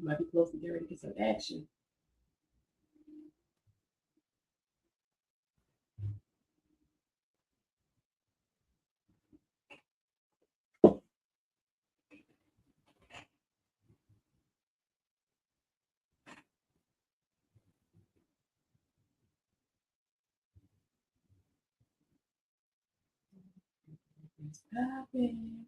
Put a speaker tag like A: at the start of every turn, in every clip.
A: Might be close to getting ready to get some action. It's popping.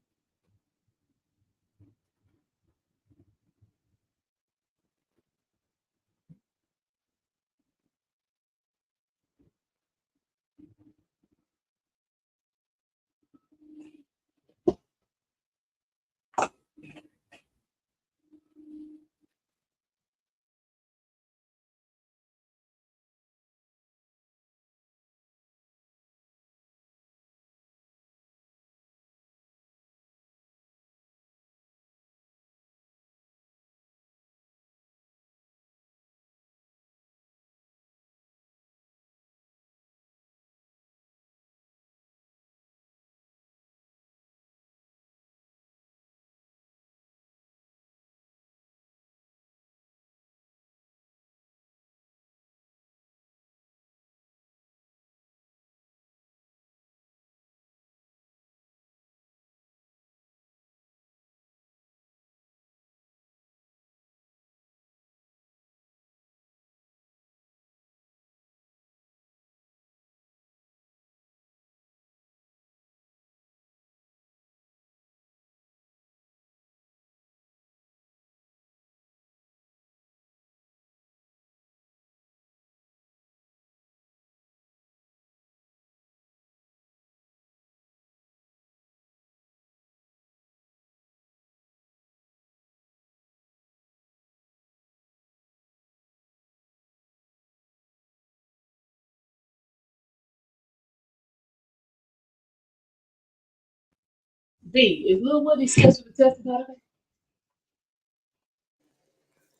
A: B, is Lil Woody scheduled to testify today?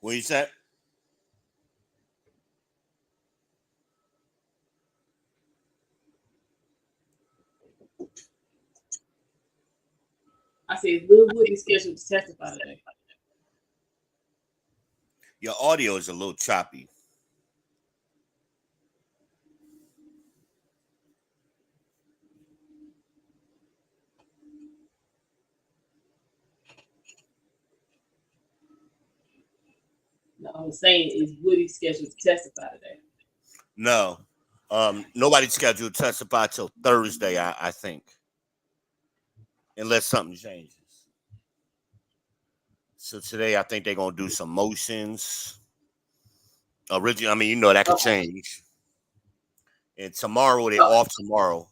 B: What you said?
A: I said, is Lil Woody scheduled to testify today?
B: Your audio is a little choppy.
A: No, I was saying, is Woody scheduled to testify today?
B: No. Nobody's scheduled to testify till Thursday, I think. Unless something changes. So today I think they're gonna do some motions. Originally, I mean, that could
A: Okay.
B: change. And tomorrow they
A: Okay.
B: off tomorrow.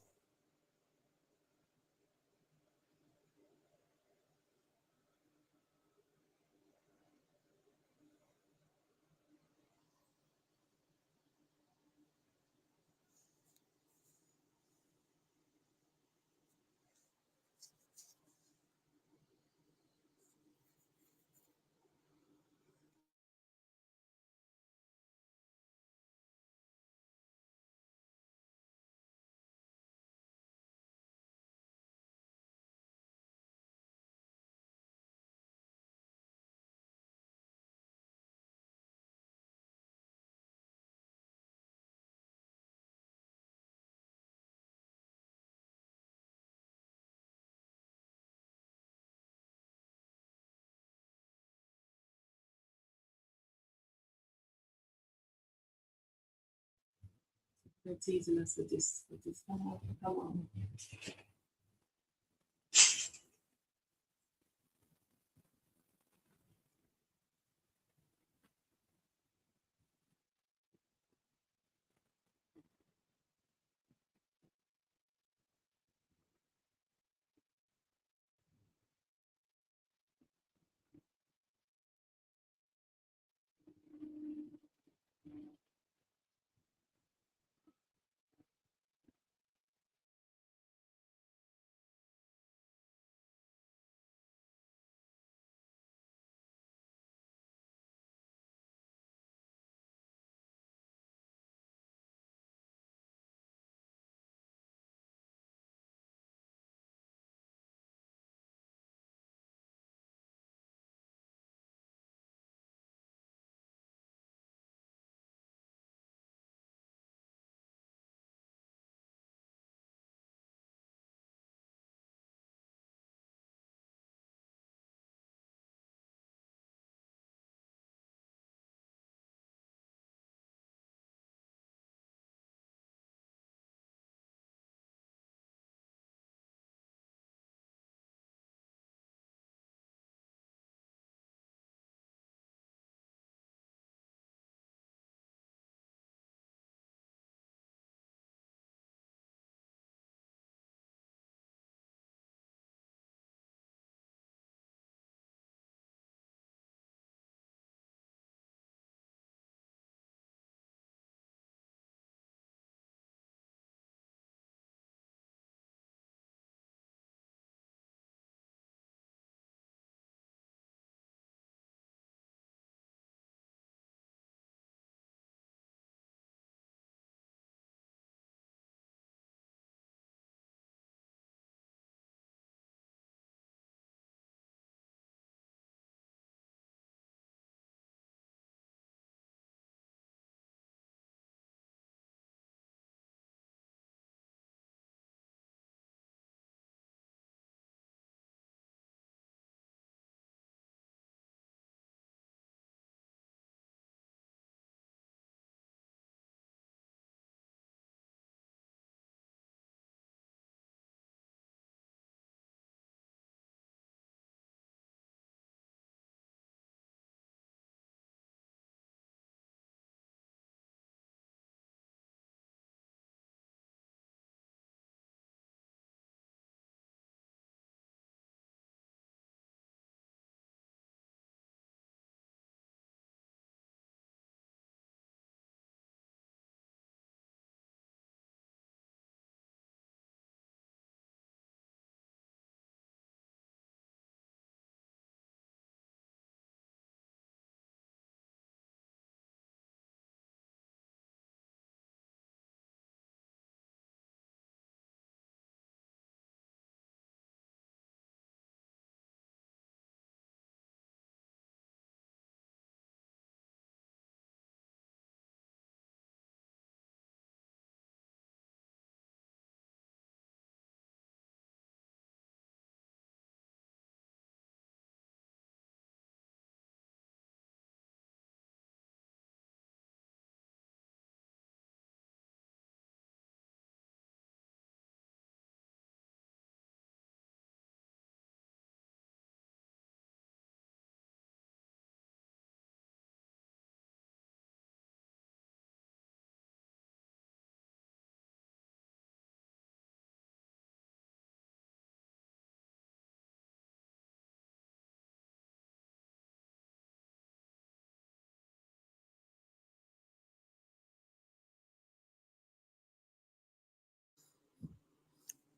A: They're teasing us with this. Come on.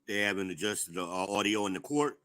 B: They haven't adjusted the audio in the court.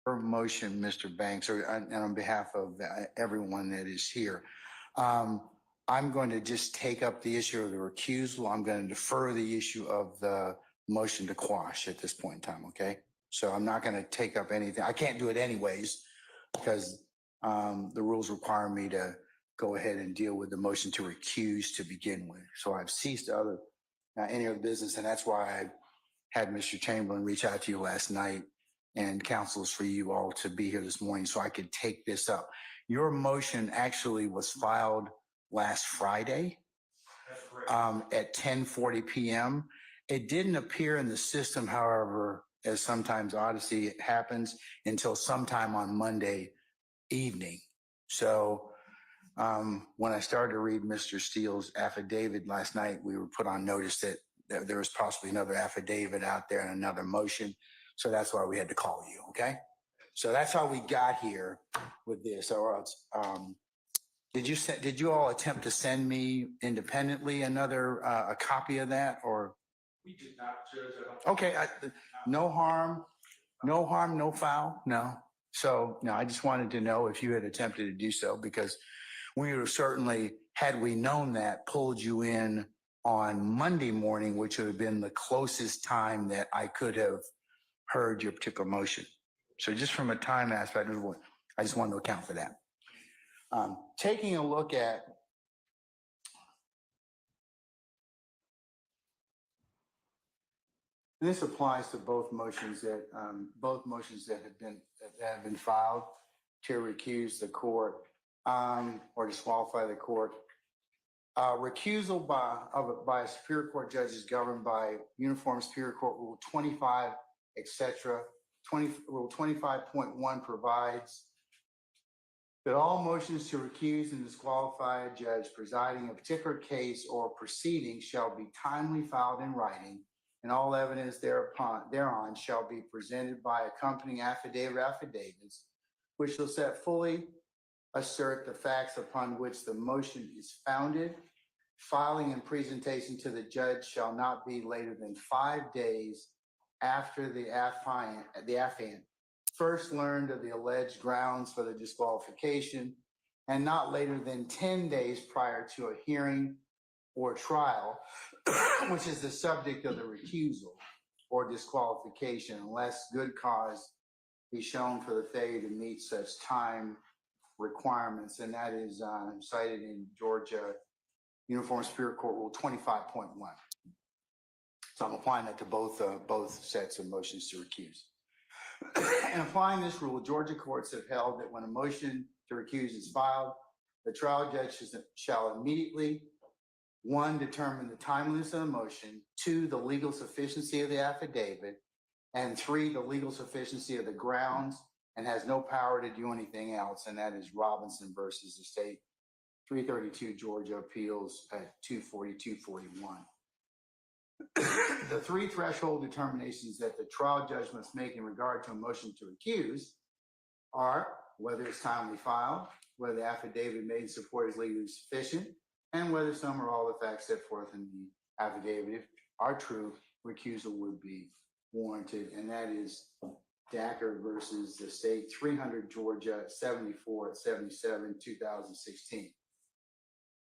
C: Motion, Mr. Banks, and on behalf of everyone that is here. I'm going to just take up the issue of the recusal. I'm going to defer the issue of the motion to quash at this point in time, okay? So I'm not going to take up anything. I can't do it anyways because the rules require me to go ahead and deal with the motion to recuse to begin with. So I've ceased any other business, and that's why I had Mr. Chamberlain reach out to you last night and counsels for you all to be here this morning so I could take this up. Your motion actually was filed last Friday at 10:40 p.m. It didn't appear in the system, however, as sometimes Odyssey happens, until sometime on Monday evening. So when I started to read Mr. Steele's affidavit last night, we were put on notice that there was possibly another affidavit out there and another motion. So that's why we had to call you, okay? So that's how we got here with this. Or else, did you all attempt to send me independently a copy of that, or?
D: We did not, Judge.
C: Okay, no harm, no foul, no. So, no, I just wanted to know if you had attempted to do so, because we would have certainly, had we known that, pulled you in on Monday morning, which would have been the closest time that I could have heard your particular motion. So just from a time aspect, I just wanted to account for that. Taking a look at this applies to both motions that have been filed to recuse the court or disqualify the court. Recusal by a Superior Court judge is governed by Uniform Superior Court Rule 25, etc. Rule 25.1 provides that all motions to recuse and disqualify a judge presiding a particular case or proceeding shall be timely filed in writing, and all evidence thereon shall be presented by accompanying affidavits, which shall set fully assert the facts upon which the motion is founded. Filing and presentation to the judge shall not be later than 5 days after the affiant first learned of the alleged grounds for the disqualification, and not later than 10 days prior to a hearing or trial, which is the subject of the recusal or disqualification, unless good cause be shown for the failure to meet such time requirements. And that is cited in Georgia Uniform Superior Court Rule 25.1. So I'm applying that to both sets of motions to recuse. And applying this rule, Georgia courts have held that when a motion to recuse is filed, the trial judge shall immediately one, determine the timeliness of the motion, two, the legal sufficiency of the affidavit, and three, the legal sufficiency of the grounds, and has no power to do anything else, and that is Robinson versus the state, 332 Georgia Appeals at 24241. The three threshold determinations that the trial judge must make in regard to a motion to recuse are whether it's timely filed, whether the affidavit made in support is legally sufficient, and whether some or all the facts set forth in the affidavit are true, recusal would be warranted, and that is Dacker versus the state, 300 Georgia, 74/77, 2016.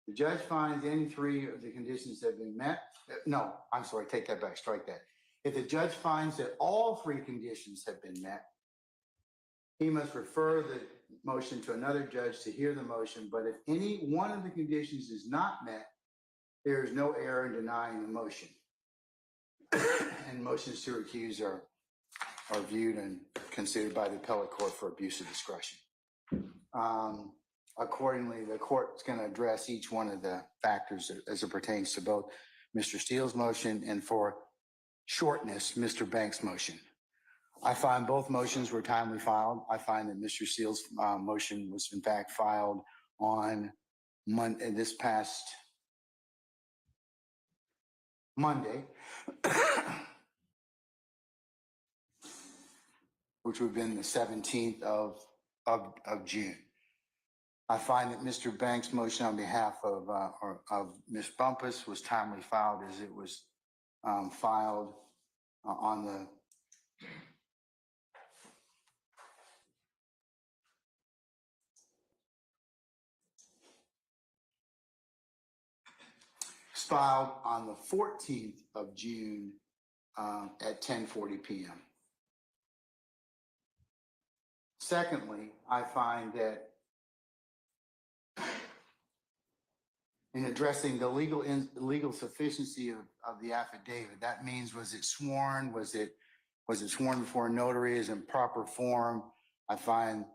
C: The judge finds any three of the conditions have been met. No, I'm sorry, take that back, strike that. If the judge finds that all three conditions have been met, he must refer the motion to another judge to hear the motion, but if any one of the conditions is not met, there is no error in denying the motion. And motions to recuse are viewed and considered by the appellate court for abuse of discretion. Accordingly, the court's going to address each one of the factors as it pertains to both Mr. Steele's motion and, for shortness, Mr. Banks' motion. I find both motions were timely filed. I find that Mr. Steele's motion was in fact filed on Monday, this past Monday, which would have been the 17th of June. I find that Mr. Banks' motion on behalf of Ms. Bumpus was timely filed, as it was filed on the filed on the 14th of June at 10:40 p.m. Secondly, I find that in addressing the legal sufficiency of the affidavit, that means, was it sworn? Was it sworn before a notary? Is in proper form? I find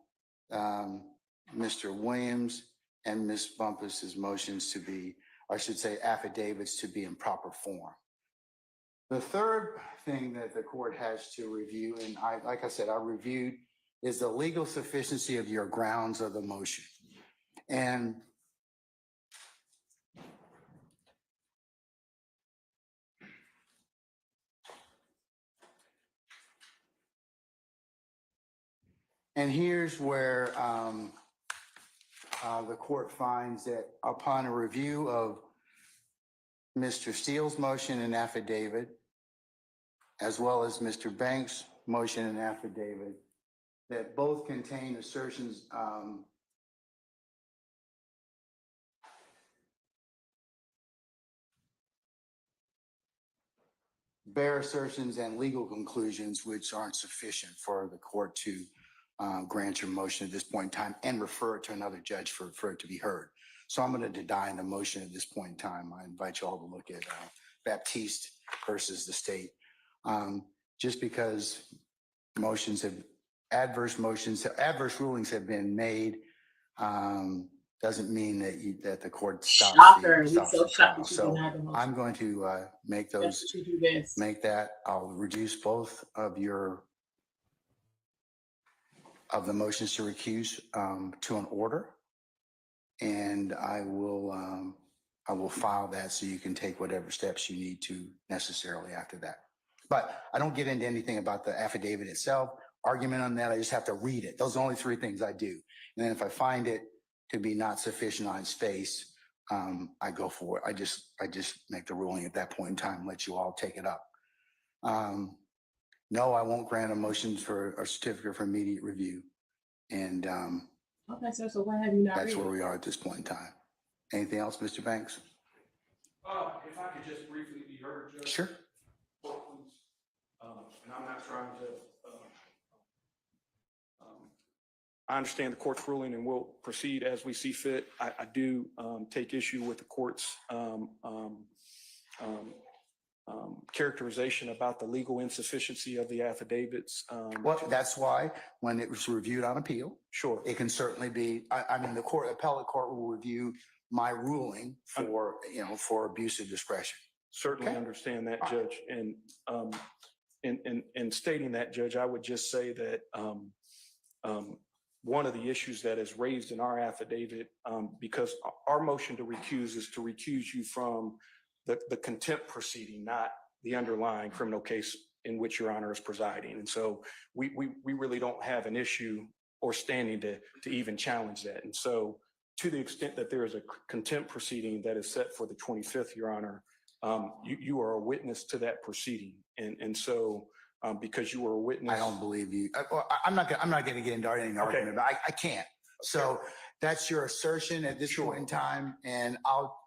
C: Mr. Williams and Ms. Bumpus's motions to be, I should say, affidavits to be in proper form. The third thing that the court has to review, and like I said, I reviewed, is the legal sufficiency of your grounds of the motion. And here's where the court finds that upon a review of Mr. Steele's motion and affidavit, as well as Mr. Banks' motion and affidavit, that both contain assertions bare assertions and legal conclusions which aren't sufficient for the court to grant your motion at this point in time and refer it to another judge for it to be heard. So I'm going to deny the motion at this point in time. I invite you all to look at Baptiste versus the state. Just because adverse rulings have been made doesn't mean that the court stops.
A: Shocker, we so shocked that you
C: So
A: denied the motion.
C: I'm going to make
A: That's
C: those,
A: what you do best.
C: make that, I'll reduce both of the motions to recuse to an order. And I will file that so you can take whatever steps you need to necessarily after that. But I don't get into anything about the affidavit itself, argument on that. I just have to read it. Those are the only three things I do. And then if I find it to be not sufficient on its face, I go for it. I just make the ruling at that point in time, let you all take it up. No, I won't grant a motion for a certificate for immediate review. And
A: Okay, sir, so why have you not
C: that's
A: read
C: where
A: it?
C: we are at this point in time. Anything else, Mr. Banks?
D: If I could just briefly be heard, Judge.
C: Sure.
D: Court, please. And I'm not trying to, I understand the court's ruling and we'll proceed as we see fit. I do take issue with the court's characterization about the legal insufficiency of the affidavits.
C: Well, that's why when it was reviewed on appeal,
D: Sure.
C: it can certainly be, I mean, the appellate court will review my ruling for, for abuse of discretion.
D: Certainly
C: Okay.
D: understand that, Judge. And in stating that, Judge, I would just say that one of the issues that is raised in our affidavit, because our motion to recuse is to recuse you from the contempt proceeding, not the underlying criminal case in which Your Honor is presiding. And so we really don't have an issue or standing to even challenge that. And so to the extent that there is a contempt proceeding that is set for the 25th, Your Honor, you are a witness to that proceeding. And so because you were a witness.
C: I don't believe you. I'm not going to get into any argument, but I can't. So that's your assertion at this point in time. And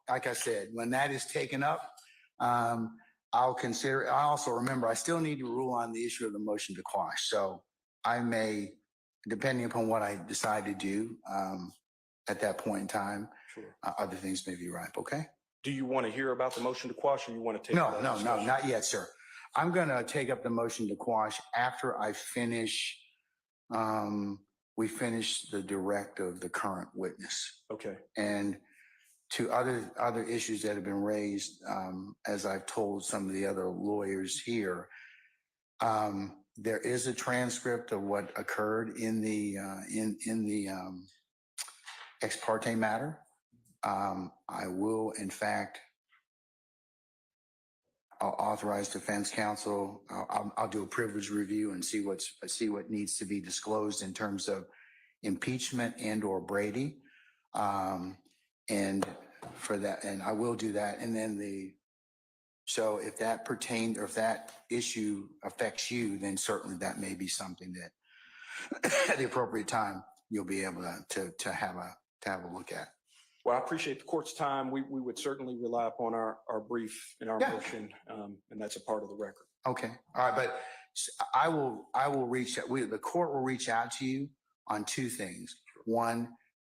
C: like I said, when that is taken up, I'll consider. I also remember I still need to rule on the issue of the motion to quash. So I may, depending upon what I decide to do at that point in time, other things may be ripe. Okay.
D: Do you want to hear about the motion to quash, or you want to take?
C: No, not yet, sir. I'm going to take up the motion to quash after I finish. We finish the direct of the current witness.
D: Okay.
C: And to other issues that have been raised, as I've told some of the other lawyers here, there is a transcript of what occurred in the ex parte matter. I will, in fact, I'll authorize defense counsel. I'll do a privilege review and see what needs to be disclosed in terms of impeachment and/or Brady. And for that, and I will do that. And then so if that pertains, or if that issue affects you, then certainly that may be something that at the appropriate time you'll be able to have a look at.
D: Well, I appreciate the court's time. We would certainly rely upon our brief and our motion, and that's a part of the record.
C: Okay. All right. But I will reach out. The court will reach out to you on two things. One,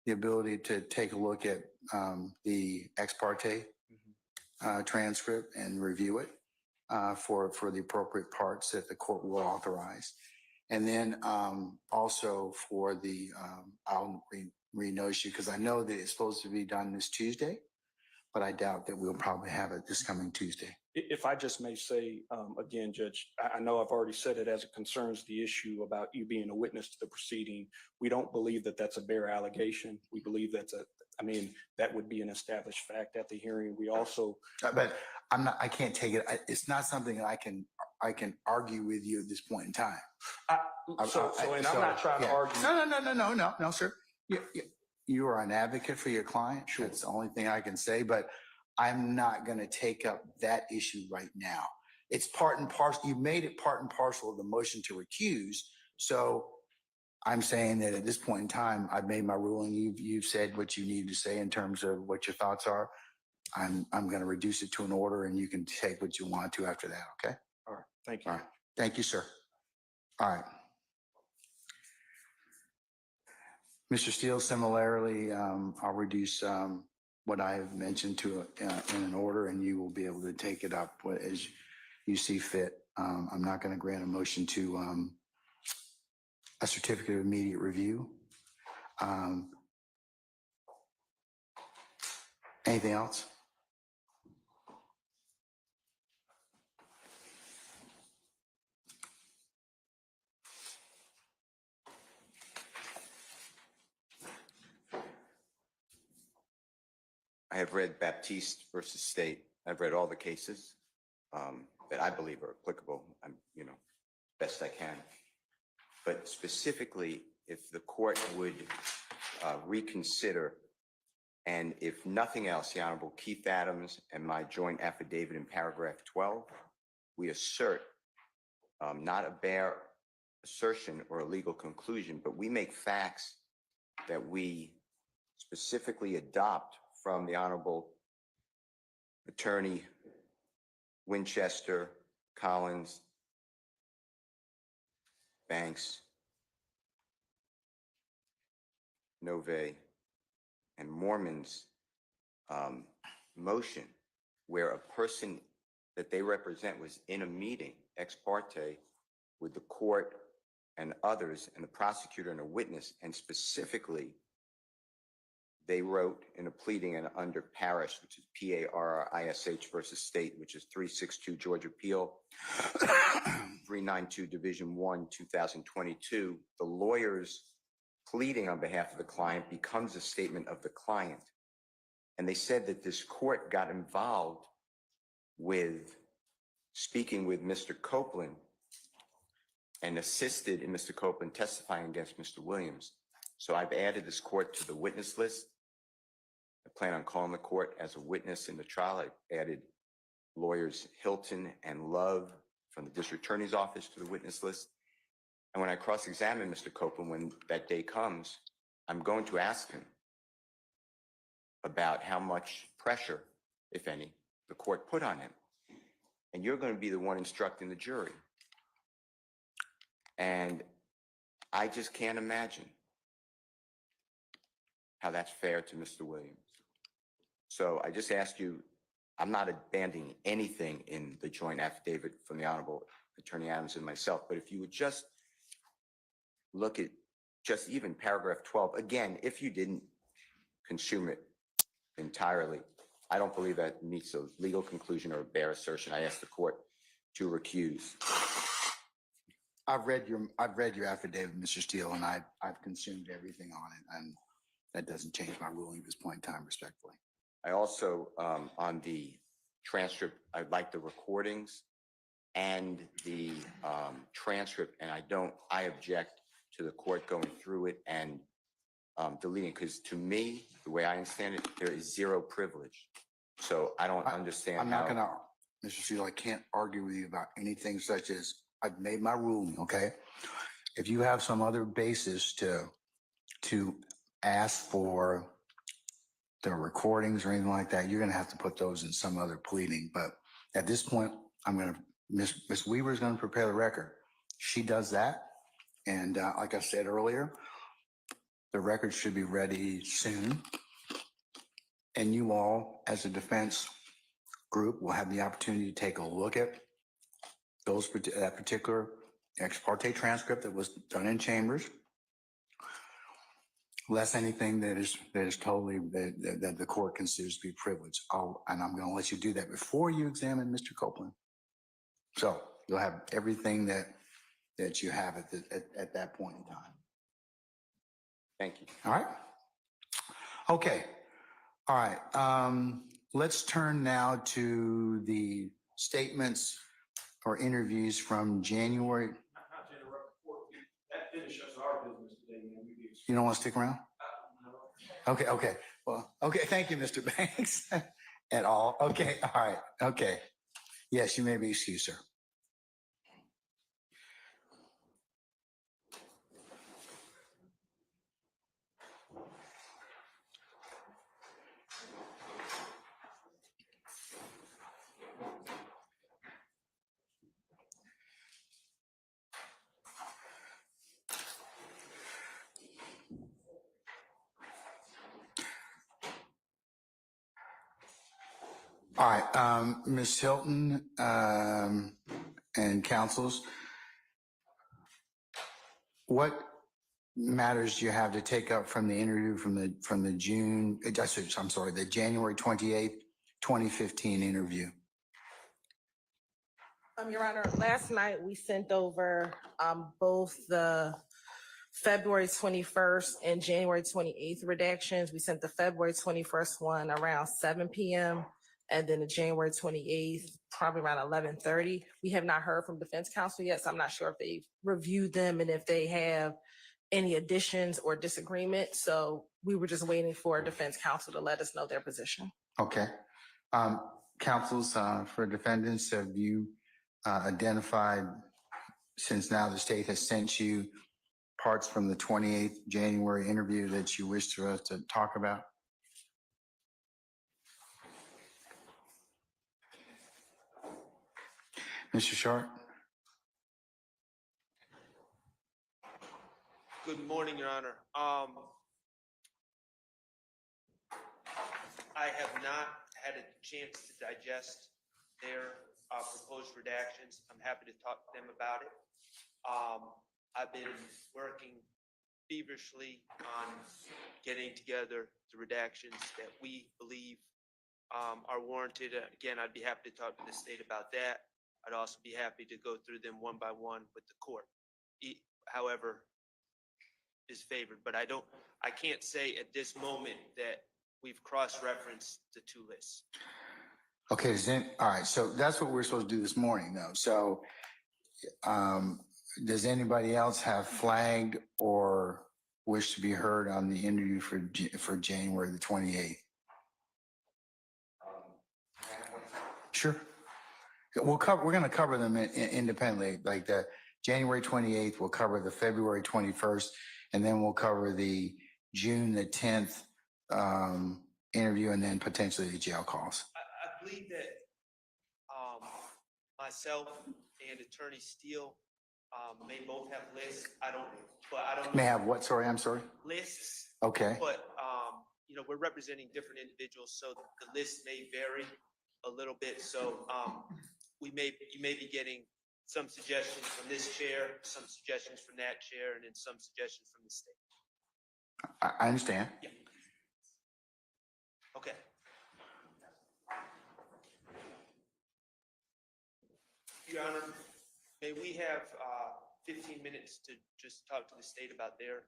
C: the ability to take a look at the ex parte transcript and review it for the appropriate parts that the court will authorize. And then also for the, I'll re-notice you, because I know that it's supposed to be done this Tuesday, but I doubt that we'll probably have it this coming Tuesday.
D: If I just may say, again, Judge, I know I've already said it as it concerns the issue about you being a witness to the proceeding. We don't believe that that's a bare allegation. We believe that would be an established fact at the hearing. We also.
C: But I can't take it. It's not something that I can argue with you at this point in time.
D: And I'm not trying to argue.
C: No, sir. You are an advocate for your client. Sure. That's the only thing I can say, but I'm not going to take up that issue right now. It's part and parcel. You made it part and parcel of the motion to recuse. So I'm saying that at this point in time, I've made my ruling. You've said what you need to say in terms of what your thoughts are. I'm going to reduce it to an order, and you can take what you want to after that. Okay.
D: All right. Thank you.
C: All right. Thank you, sir. All right. Mr. Steele, similarly, I'll reduce what I have mentioned to in an order, and you will be able to take it up as you see fit. I'm not going to grant a motion to a certificate of immediate review. Anything else?
E: I have read Baptiste versus State. I've read all the cases that I believe are applicable. I'm, best I can. But specifically, if the court would reconsider, and if nothing else, the Honorable Keith Adams and my joint affidavit in paragraph 12, we assert not a bare assertion or a legal conclusion, but we make facts that we specifically adopt from the Honorable Attorney Winchester, Collins, Banks, Nove, and Mormon's motion, where a person that they represent was in a meeting ex parte with the court and others, and the prosecutor and a witness, and specifically they wrote in a pleading and under Parish, which is P-A-R-R-I-S-H versus State, which is 362 Georgia Appeal, 392 Division 1, 2022, the lawyer's pleading on behalf of the client becomes a statement of the client. And they said that this court got involved with speaking with Mr. Copeland and assisted in Mr. Copeland testifying against Mr. Williams. So I've added this court to the witness list. I plan on calling the court as a witness in the trial. I added lawyers Hilton and Love from the district attorney's office to the witness list. And when I cross-examine Mr. Copeland, when that day comes, I'm going to ask him about how much pressure, if any, the court put on him. And you're going to be the one instructing the jury. And I just can't imagine how that's fair to Mr. Williams. So I just ask you, I'm not abandoning anything in the joint affidavit from the Honorable Attorney Adams and myself, but if you would just look at just even paragraph 12, again, if you didn't consume it entirely, I don't believe that meets a legal conclusion or a bare assertion. I ask the court to recuse.
C: I've read your affidavit, Mr. Steele, and I've consumed everything on it, and that doesn't change my ruling at this point in time, respectfully.
E: I also, on the transcript, I'd like the recordings and the transcript, and I object to the court going through it and deleting, because to me, the way I understand it, there is zero privilege. So I don't understand
C: I'm not gonna, Mr. Steele, I can't argue with you about anything such as, I've made my ruling, okay? If you have some other basis to ask for the recordings or anything like that, you're gonna have to put those in some other pleading. But at this point, Ms. Weaver is gonna prepare the record. She does that. And like I said earlier, the record should be ready soon. And you all, as a defense group, will have the opportunity to take a look at that particular ex parte transcript that was done in chambers, less anything that is totally that the court considers to be privileged. And I'm going to let you do that before you examine Mr. Copeland. So you'll have everything that you have at that point in time.
E: Thank you.
C: All right. Okay. All right. Let's turn now to the statements or interviews from January.
D: Not to interrupt the court, that finishes our business today, man.
C: You don't want to stick around? Okay. Okay. Well, okay. Thank you, Mr. Banks. At all. Okay. All right. Okay. Yes, you may be excused, sir. All right, Ms. Hilton and counsels, what matters do you have to take up from the interview from the the January 28th, 2015 interview?
F: Your Honor, last night we sent over both the February 21st and January 28th redactions. We sent the February 21st one around 7 p.m. and then the January 28th, probably around 11:30. We have not heard from defense counsel yet, so I'm not sure if they've reviewed them and if they have any additions or disagreement. So we were just waiting for defense counsel to let us know their position.
C: Okay. Counsels for defendants, have you identified, since now the state has sent you parts from the 28th January interview that you wish for us to talk about? Mr. Sharp?
G: Good morning, Your Honor. I have not had a chance to digest their proposed redactions. I'm happy to talk to them about it. I've been working feverishly on getting together the redactions that we believe are warranted. Again, I'd be happy to talk to the state about that. I'd also be happy to go through them one by one with the court. However is favored, but I can't say at this moment that we've cross-referenced the two lists.
C: Okay, all right, so that's what we're supposed to do this morning, though. So, does anybody else have flagged or wish to be heard on the interview for January the 28th? Sure. We're going to cover them independently. Like the January 28th, we'll cover the February 21st, and then we'll cover the June the 10th interview, and then potentially the jail calls.
G: I believe that myself and Attorney Steele may both have lists. I don't know.
C: May have what? Sorry, I'm sorry.
G: Lists,
C: Okay.
G: but we're representing different individuals, so the list may vary a little bit. So you may be getting some suggestions from this chair, some suggestions from that chair, and then some suggestions from the state.
C: I understand.
G: Yeah. Okay. Your Honor, may we have 15 minutes to just talk to the state about their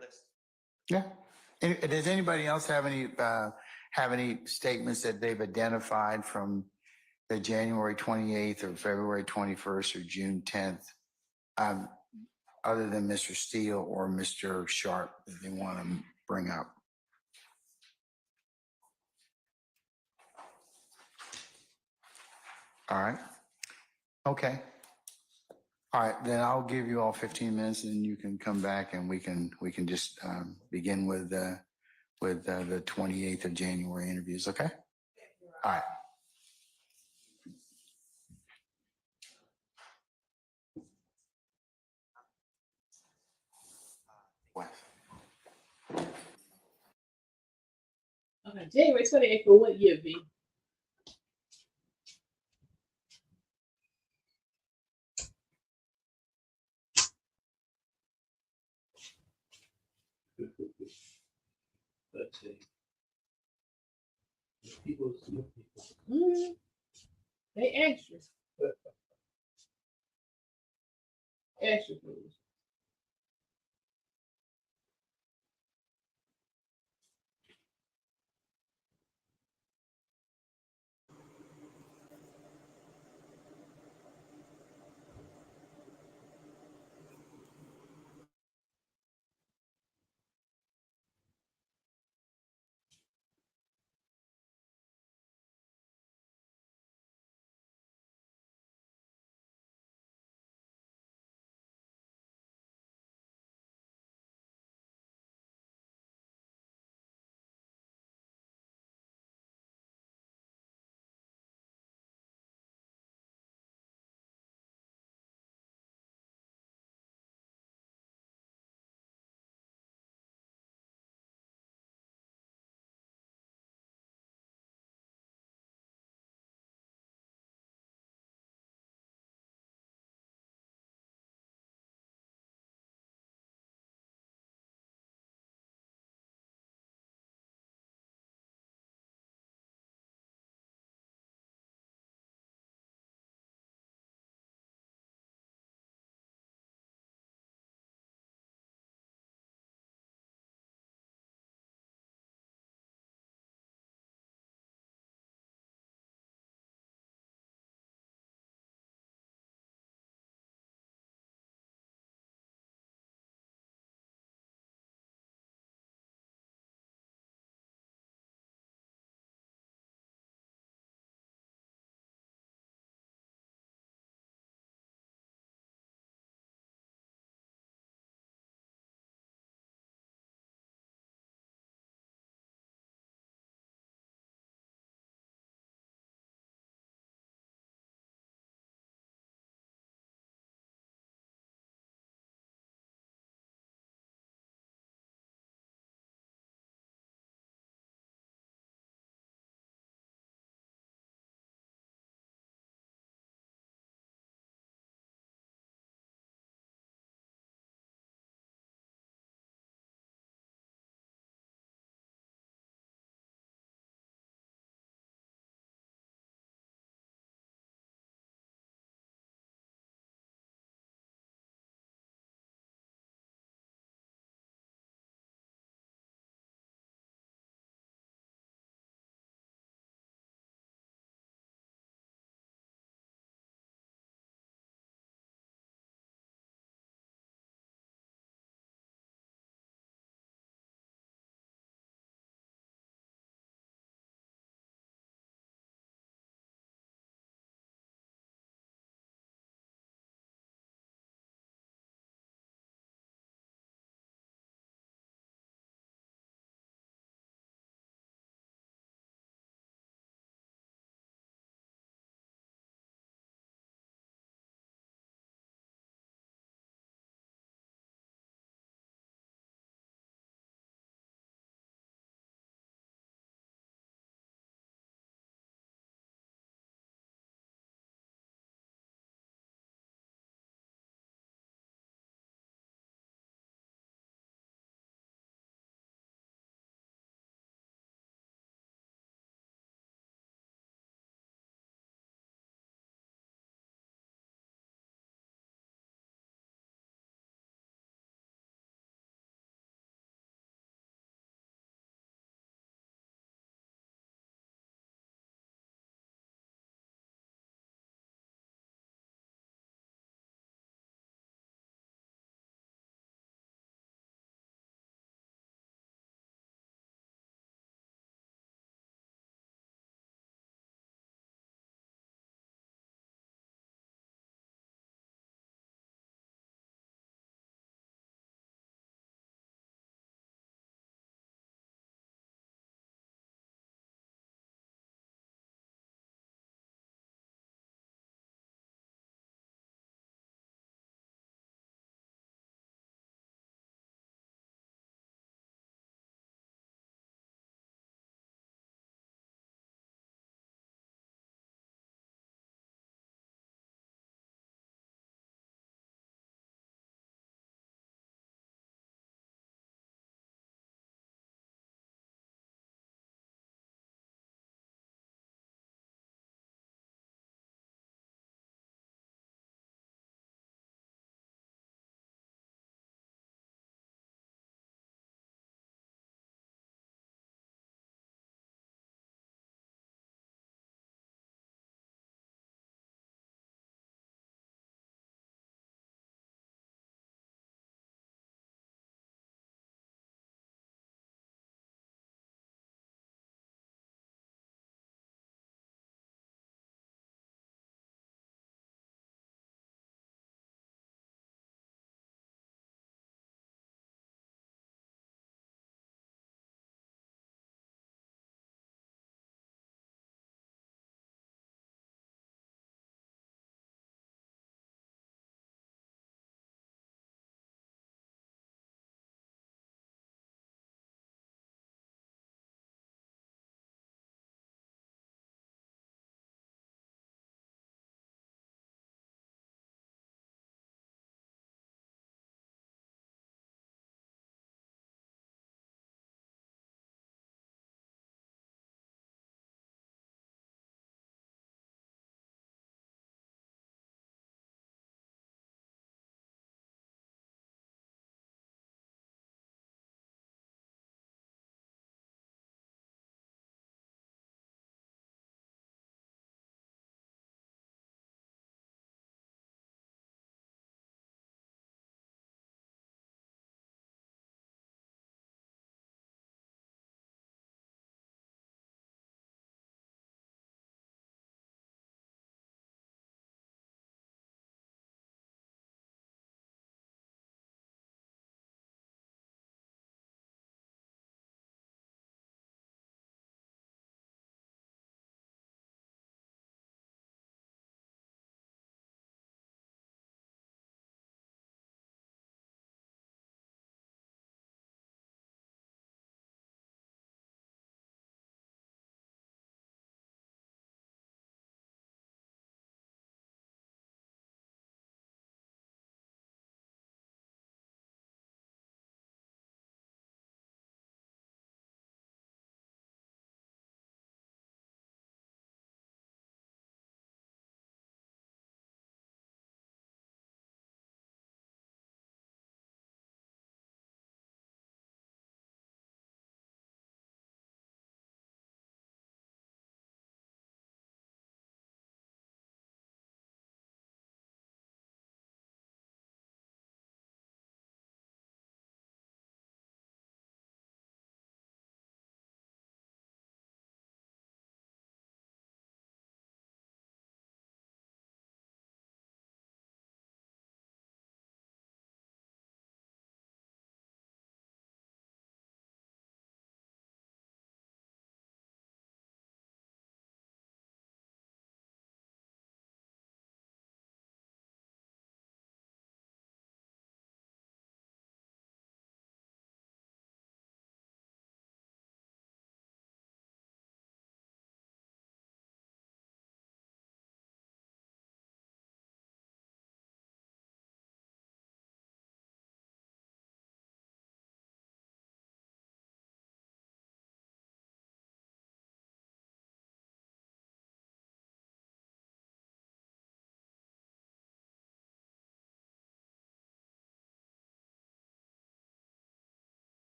G: list?
C: Yeah. Does anybody else have any statements that they've identified from the January 28th or February 21st or June 10th, other than Mr. Steele or Mr. Sharp, that they want to bring up? All right. Okay. All right, then I'll give you all 15 minutes and you can come back and we can just begin with the 28th of January interviews, okay? All right.
A: Okay, January 28th for what year, V?
H: Let's see. People.
A: They extra. Extra, please.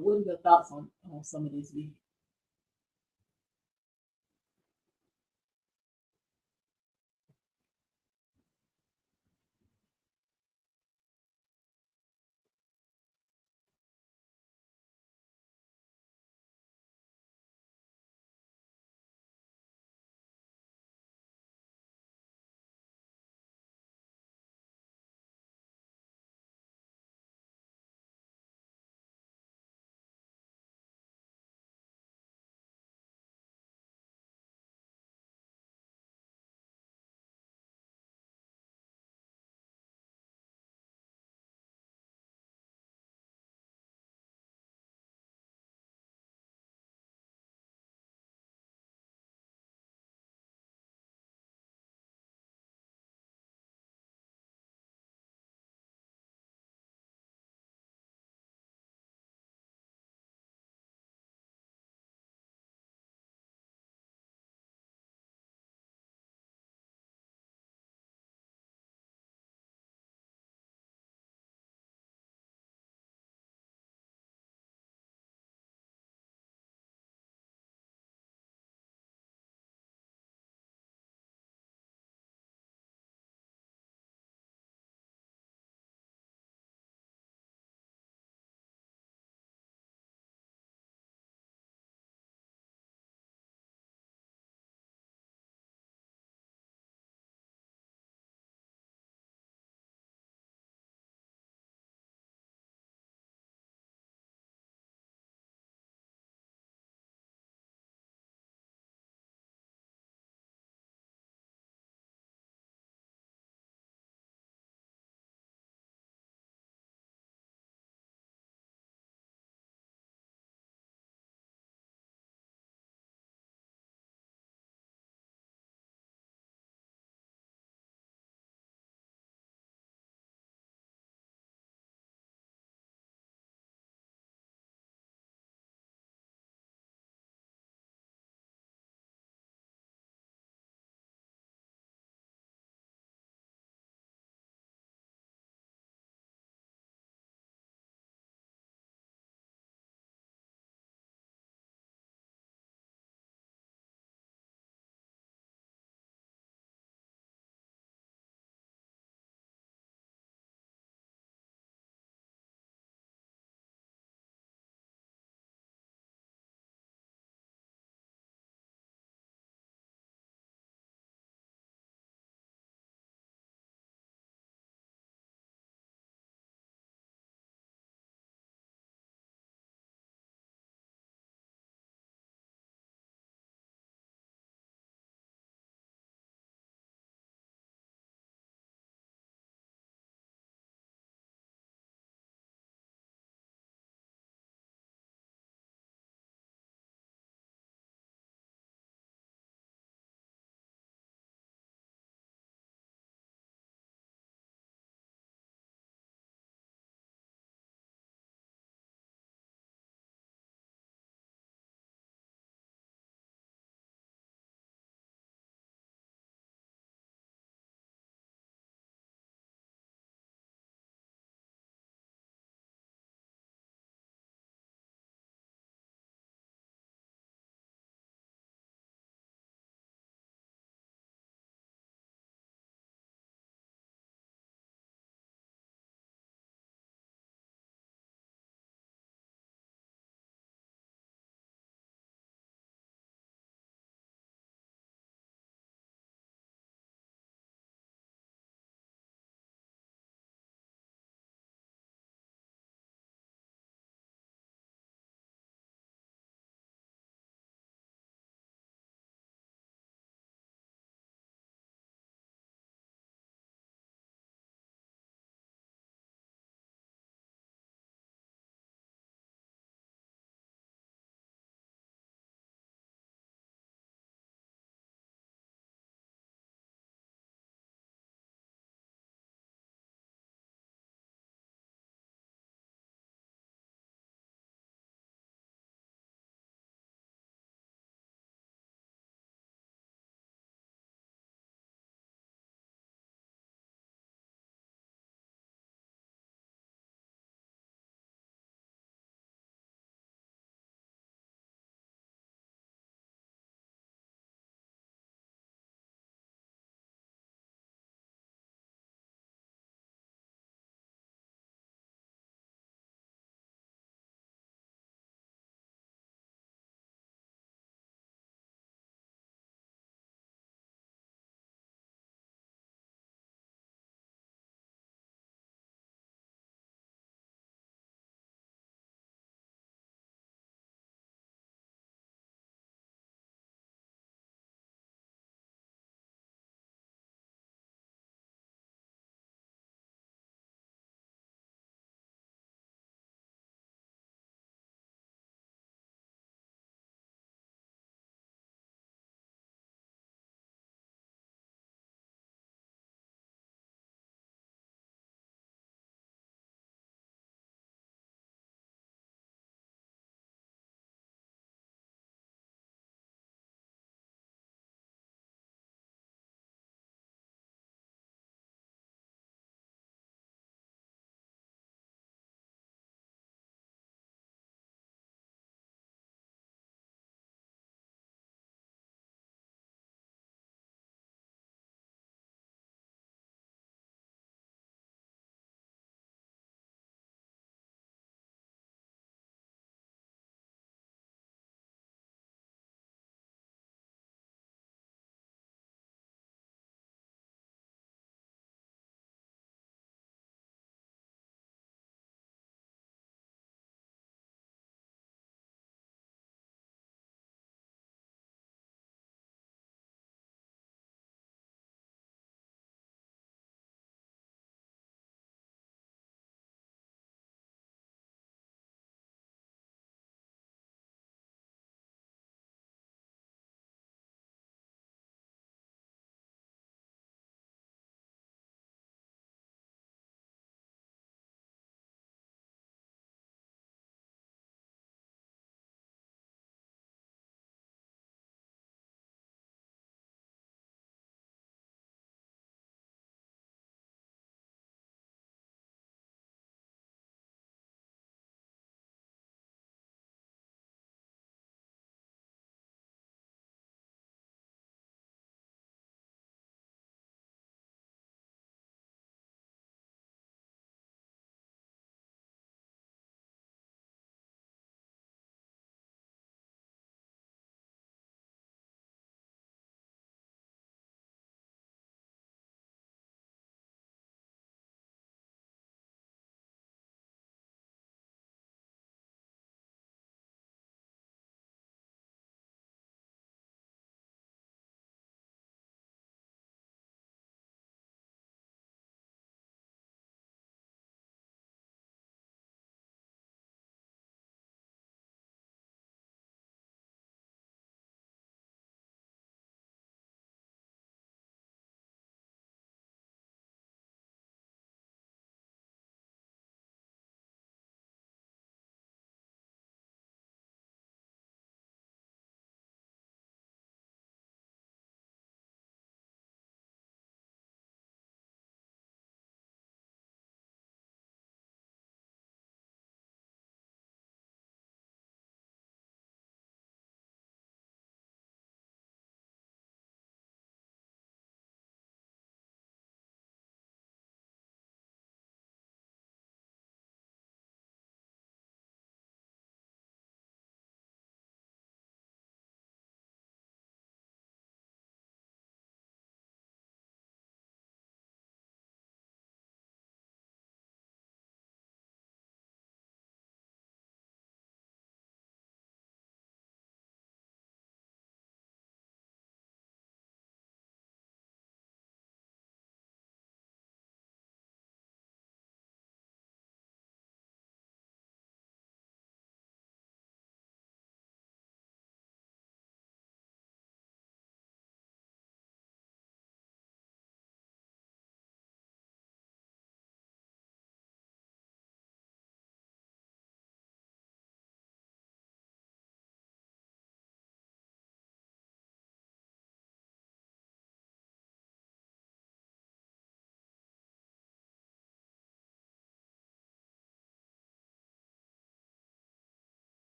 A: What are your thoughts on some of these vehicles?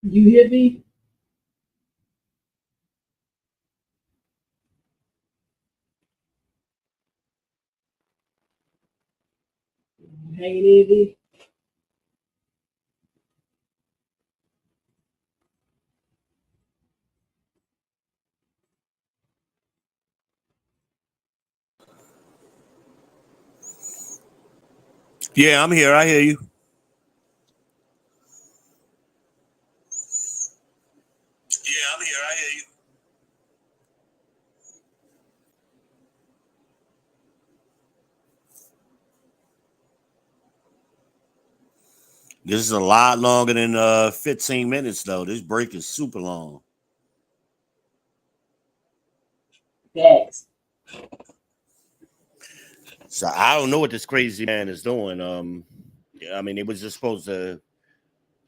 A: You hear me? Hanging in, V?
B: Yeah, I'm here. I hear you. Yeah, I'm here. I hear you. This is a lot longer than 15 minutes, though. This break is super long.
A: Facts.
B: So I don't know what this crazy man is doing. I mean, it was just supposed to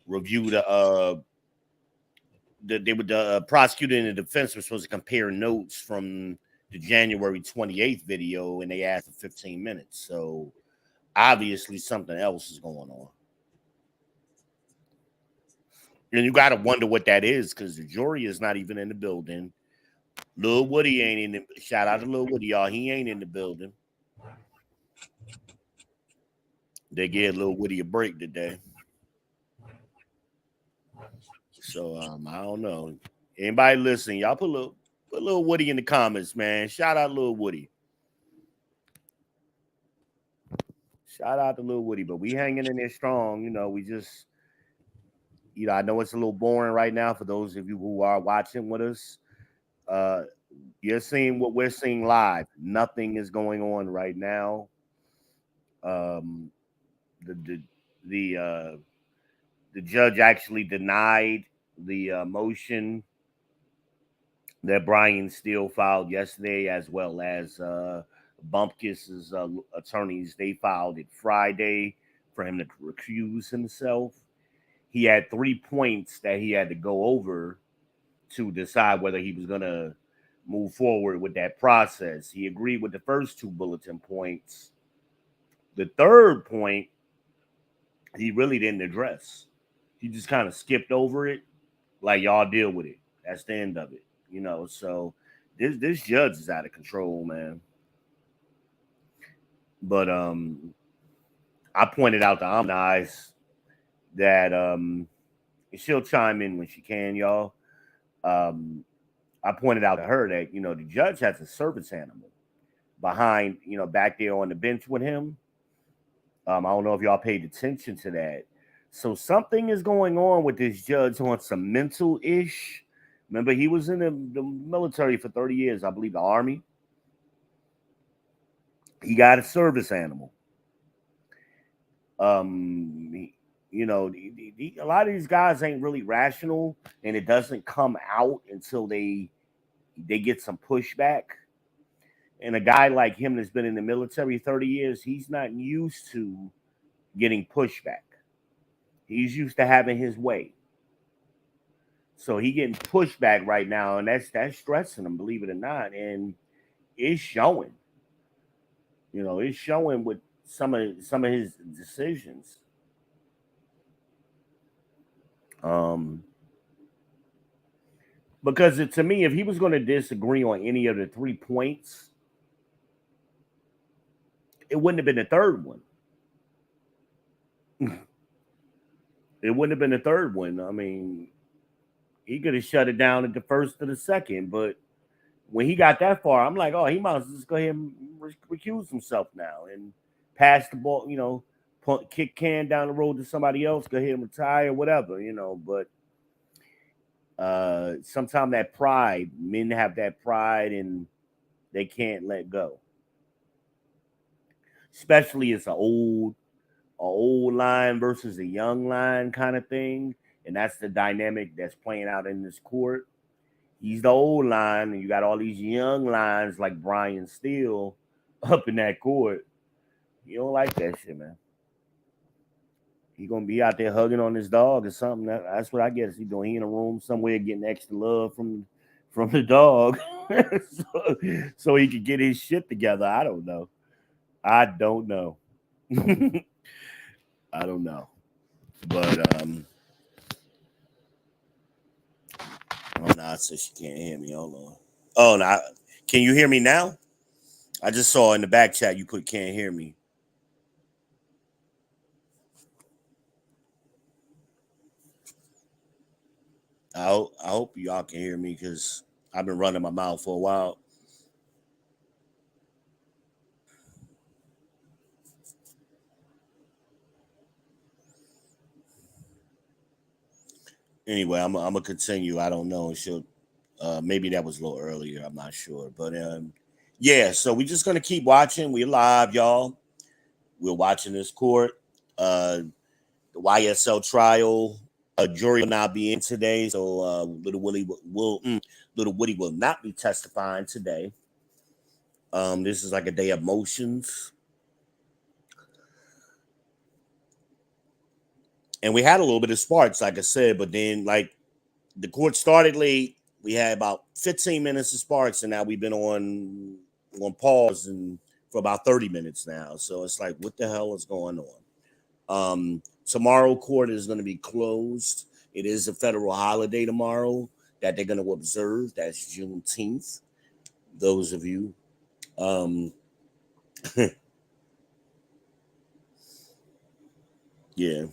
B: review the prosecutor and the defense were supposed to compare notes from the January 28th video, and they asked for 15 minutes. So obviously something else is going on. And you got to wonder what that is, because the jury is not even in the building. Lil Woody ain't in the, shout out to Lil Woody, y'all. He ain't in the building. They gave Lil Woody a break today. So I don't know. Anybody listening, y'all put Lil Woody in the comments, man. Shout out Lil Woody. Shout out to Lil Woody, but we hanging in there strong. You know, we just, you know, I know it's a little boring right now for those of you who are watching with us. You're seeing what we're seeing live. Nothing is going on right now. The judge actually denied the motion that Brian Steele filed yesterday, as well as Bumpkiss's attorneys. They filed it Friday for him to recuse himself. He had 3 points that he had to go over to decide whether he was going to move forward with that process. He agreed with the first 2 bulletin points. The third point, he really didn't address. He just kind of skipped over it, like, y'all deal with it. That's the end of it, you know. So this judge is out of control, man. But I pointed out to Amnice that she'll chime in when she can, y'all. I pointed out to her that, you know, the judge has a service animal behind, you know, back there on the bench with him. I don't know if y'all paid attention to that. So something is going on with this judge on some mental ish. Remember, he was in the military for 30 years, I believe, the Army. He got a service animal. You know, a lot of these guys ain't really rational, and it doesn't come out until they get some pushback. And a guy like him that's been in the military 30 years, he's not used to getting pushback. He's used to having his way. So he getting pushback right now, and that's stressing him, believe it or not. And it's showing. You know, it's showing with some of his decisions. Because to me, if he was going to disagree on any of the 3 points, it wouldn't have been the third one. It wouldn't have been the third one. I mean, he could have shut it down at the first or the second, but when he got that far, I'm like, oh, he might as well just go ahead and recuse himself now and pass the ball, you know, kick can down the road to somebody else, go ahead and retire, whatever, you know. But sometimes that pride, men have that pride and they can't let go. Especially it's an old line versus a young line kind of thing. And that's the dynamic that's playing out in this court. He's the old line, and you got all these young lines like Brian Steele up in that court. You don't like that shit, man. He gonna be out there hugging on his dog or something. That's what I guess he's doing. He in a room somewhere getting extra love from the dog, so he could get his shit together. I don't know. I don't know. I don't know. But Oh, no, it says she can't hear me. Hold on. Oh, no. Can you hear me now? I just saw in the back chat you put can't hear me. I hope y'all can hear me because I've been running my mouth for a while. Anyway, I'm gonna continue. I don't know. She'll maybe that was a little earlier. I'm not sure, but yeah. So we're just gonna keep watching. We're live, y'all. We're watching this court. The YSL trial. A jury will not be in today, so Little Woody will not be testifying today. This is like a day of motions. And we had a little bit of sparks, like I said, but then like the court started late. We had about 15 minutes of sparks, and now we've been on pause and for about 30 minutes now. So it's like, what the hell is going on? Tomorrow court is going to be closed. It is a federal holiday tomorrow that they're going to observe. That's Juneteenth. Those of you. Yeah.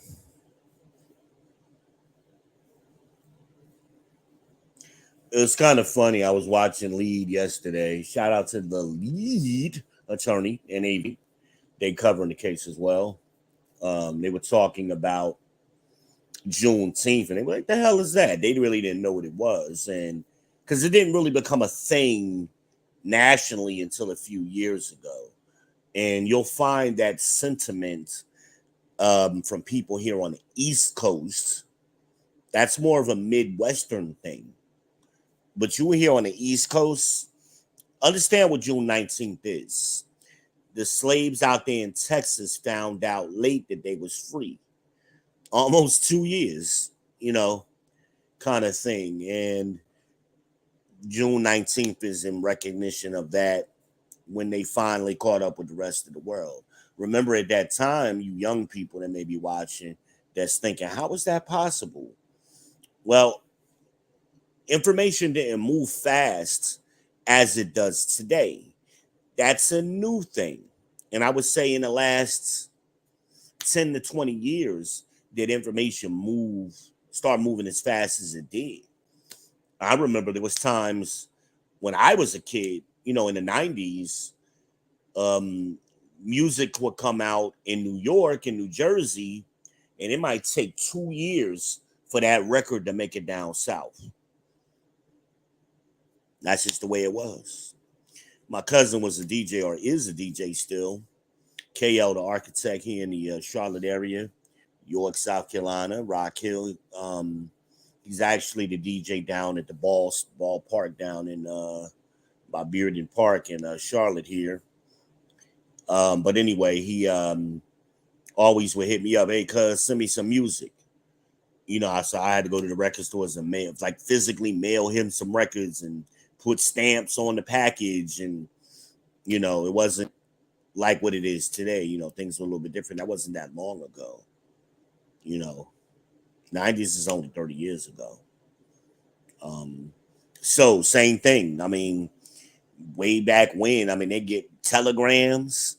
B: It was kind of funny. I was watching Lead yesterday. Shout out to the lead attorney in AV. They covering the case as well. They were talking about Juneteenth, and they were like, "The hell is that?" They really didn't know what it was, and because it didn't really become a thing nationally until a few years ago. And you'll find that sentiment from people here on the East Coast. That's more of a Midwestern thing. But you here on the East Coast, understand what June 19th is. The slaves out there in Texas found out late that they was free. Almost 2 years, kind of thing. And June 19th is in recognition of that when they finally caught up with the rest of the world. Remember at that time, you young people that may be watching that's thinking, how is that possible? Well, information didn't move fast as it does today. That's a new thing. And I would say in the last 10 to 20 years, that information start moving as fast as it did. I remember there was times when I was a kid, in the 90s, music would come out in New York and New Jersey, and it might take 2 years for that record to make it down south. That's just the way it was. My cousin was a DJ, or is a DJ still. KL, the architect here in the Charlotte area, York, South Carolina, Rock Hill. He's actually the DJ down at the ballpark down in by Bearden Park in Charlotte here. But anyway, he always would hit me up, hey, cuz, send me some music. So I had to go to the record stores and physically mail him some records and put stamps on the package. And, it wasn't like what it is today. Things were a little bit different. That wasn't that long ago. 90s is only 30 years ago. So same thing. I mean, way back when, they get telegrams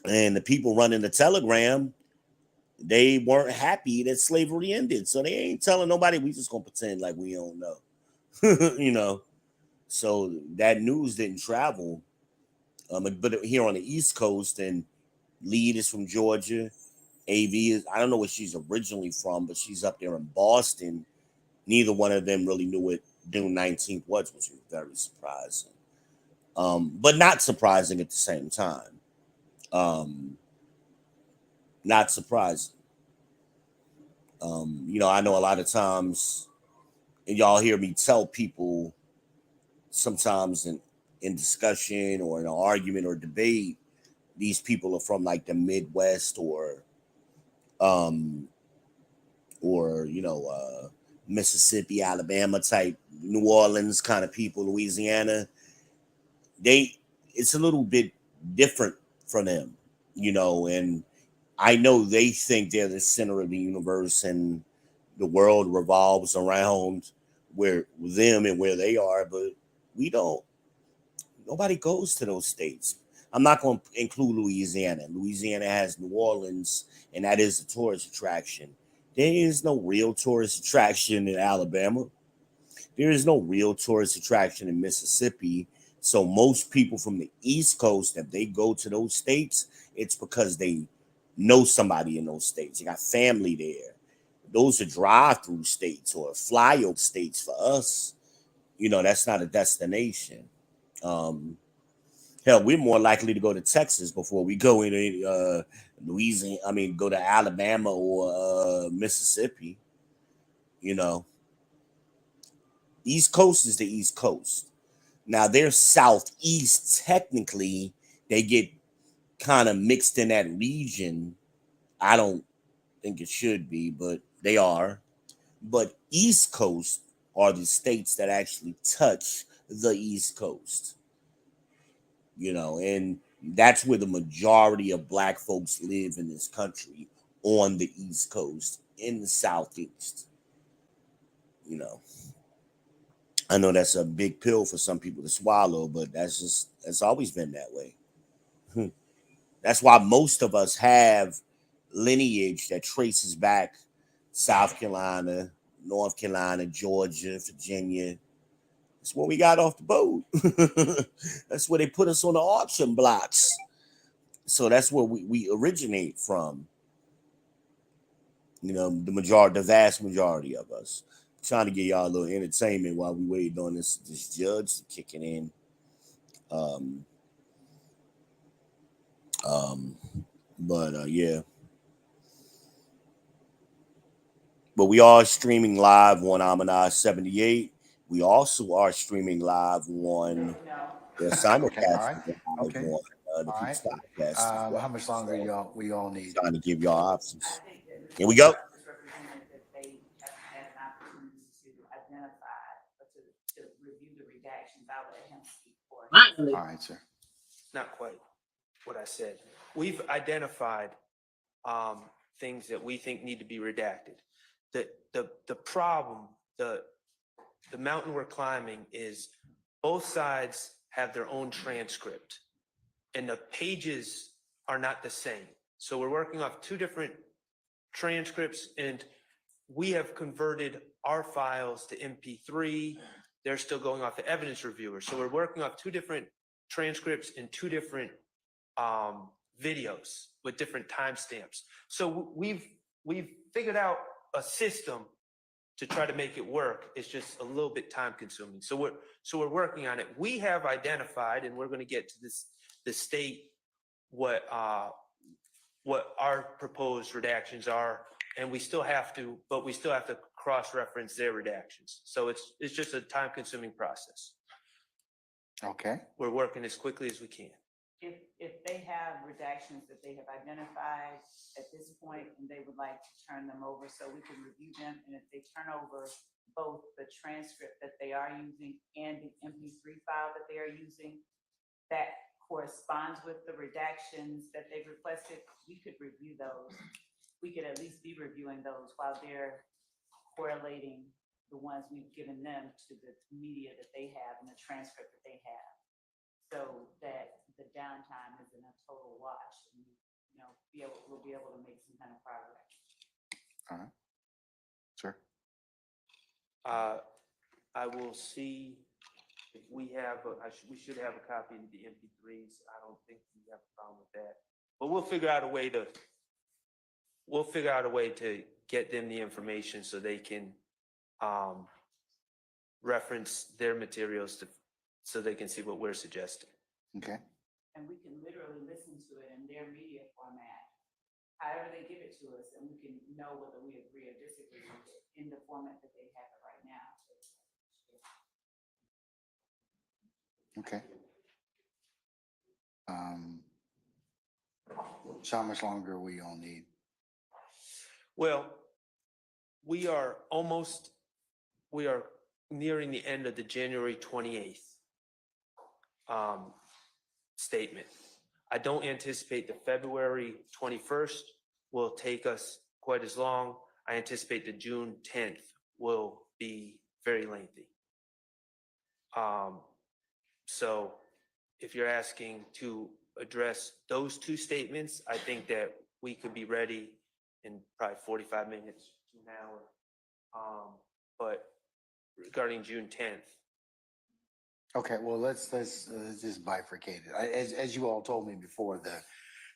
B: and the people running the telegram, they weren't happy that slavery ended. So they ain't telling nobody. We just gonna pretend like we don't know. So that news didn't travel. But here on the East Coast, and Lead is from Georgia. AV is, I don't know where she's originally from, but she's up there in Boston. Neither one of them really knew what June 19th was, which was very surprising. But not surprising at the same time. Not surprising. I know a lot of times, and y'all hear me tell people sometimes in discussion or in an argument or debate, these people are from like the Midwest or Mississippi, Alabama type, New Orleans kind of people, Louisiana. It's a little bit different for them, and I know they think they're the center of the universe and the world revolves around where them and where they are, but we don't. Nobody goes to those states. I'm not going to include Louisiana. Louisiana has New Orleans, and that is a tourist attraction. There is no real tourist attraction in Alabama. There is no real tourist attraction in Mississippi. So most people from the East Coast, if they go to those states, it's because they know somebody in those states. They got family there. Those are drive-through states or flyover states for us. You know, that's not a destination. Hell, we're more likely to go to Texas before we go into Louisiana. I mean, go to Alabama or Mississippi. You know, East Coast is the East Coast. Now they're Southeast. Technically, they get kind of mixed in that region. I don't think it should be, but they are. But East Coast are the states that actually touch the East Coast. You know, and that's where the majority of black folks live in this country, on the East Coast, in the Southeast. You know, I know that's a big pill for some people to swallow, but that's always been that way. That's why most of us have lineage that traces back South Carolina, North Carolina, Georgia, Virginia. That's where we got off the boat. That's where they put us on the auction blocks. So that's where we originate from. You know, the vast majority of us. I'm trying to get y'all a little entertainment while we wait on this judge kicking in. Yeah. But we are streaming live on Amanai 78. We also are streaming live on the simulcast
C: Okay.
B: on the
C: All right.
B: podcast as well.
C: How much longer we all need?
B: Trying to give y'all options. Here we go.
A: They have had an opportunity to identify, or to review the redactions. I'll let him speak for him.
C: All right, sir.
G: Not quite what I said. We've identified things that we think need to be redacted. The problem, the mountain we're climbing is both sides have their own transcript and the pages are not the same. So we're working off two different transcripts and we have converted our files to MP3. They're still going off the evidence reviewer. So we're working off two different transcripts and two different videos with different timestamps. So we've figured out a system to try to make it work. It's just a little bit time consuming. So we're working on it. We have identified, and we're going to get to the state what our proposed redactions are, and we still have to cross-reference their redactions. So it's just a time consuming process.
C: Okay.
G: We're working as quickly as we can.
A: If they have redactions that they have identified at this point and they would like to turn them over so we can review them, and if they turn over both the transcript that they are using and the MP3 file that they are using that corresponds with the redactions that they've requested, we could review those. We could at least be reviewing those while they're correlating the ones we've given them to the media that they have and the transcript that they have, so that the downtime isn't a total wash, and we'll be able to make some kind of progress.
C: All right. Sir.
G: I will see if we have, we should have a copy of the MP3s. I don't think we have a problem with that, but we'll figure out a way to get them the information so they can reference their materials so they can see what we're suggesting.
C: Okay.
A: And we can literally listen to it in their media format, however they give it to us, and we can know whether we agree or disagree with it in the format that they have it right now.
C: Okay. So how much longer we all need?
G: Well, we are nearing the end of the January 28th statement. I don't anticipate the February 21st will take us quite as long. I anticipate the June 10th will be very lengthy. So if you're asking to address those two statements, I think that we could be ready in probably 45 minutes to an hour. But regarding June 10th,
C: Okay, well, let's just bifurcate it. As you all told me before, the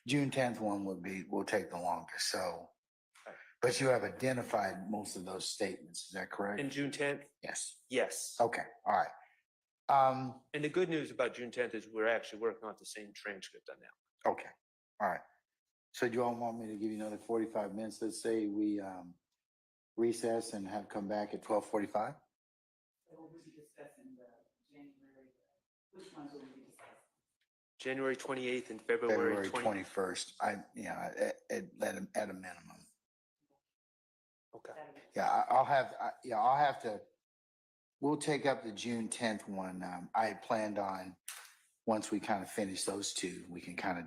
C: June 10th one will take the longest, so. But you have identified most of those statements, is that correct?
G: in June 10th,
C: Yes.
G: yes.
C: Okay, all right.
G: And the good news about June 10th is we're actually working on the same transcript on that.
C: Okay, all right. So do you all want me to give you another 45 minutes? Let's say we recess and have come back at 12:45?
A: So we'll be discussing the January, which ones will we be discussing?
G: January 28th and February
C: February
G: 20th.
C: 21st. At a minimum.
G: Okay.
C: Yeah, I'll have to, we'll take up the June 10th one. I had planned on, once we kind of finish those two, we can kind of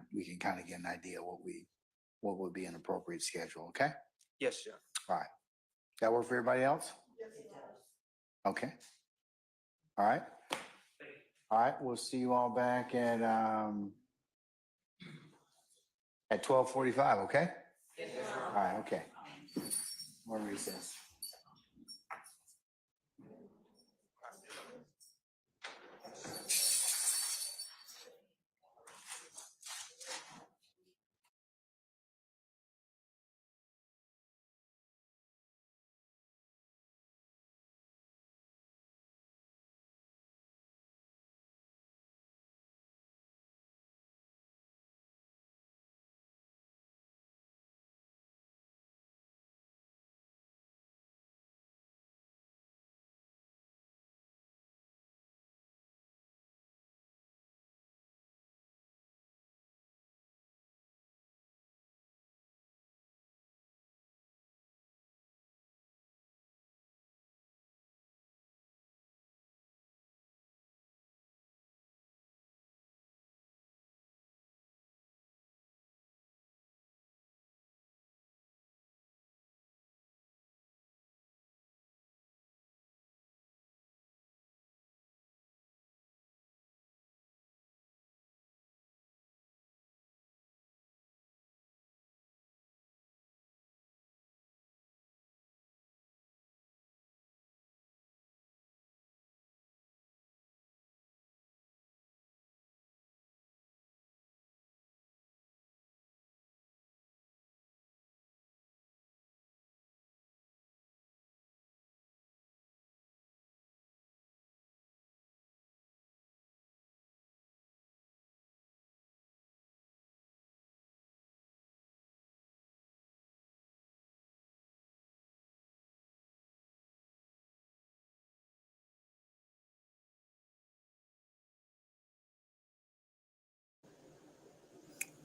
C: get an idea what would be an appropriate schedule, okay?
G: Yes, John.
C: All right. That work for everybody else? Okay. All right. All right, we'll see you all back at 12:45, okay? All right, okay. More recess.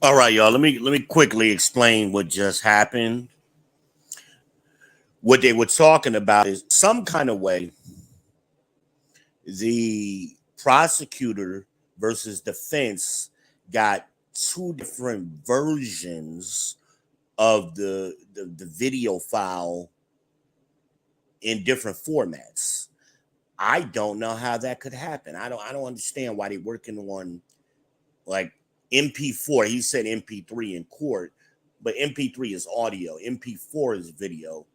B: All right, y'all. Let me quickly explain what just happened. What they were talking about is some kind of way the prosecutor versus defense got two different versions of the video file in different formats. I don't know how that could happen. I don't understand why they're working on like MP4. He said MP3 in court, but MP3 is audio. MP4 is video.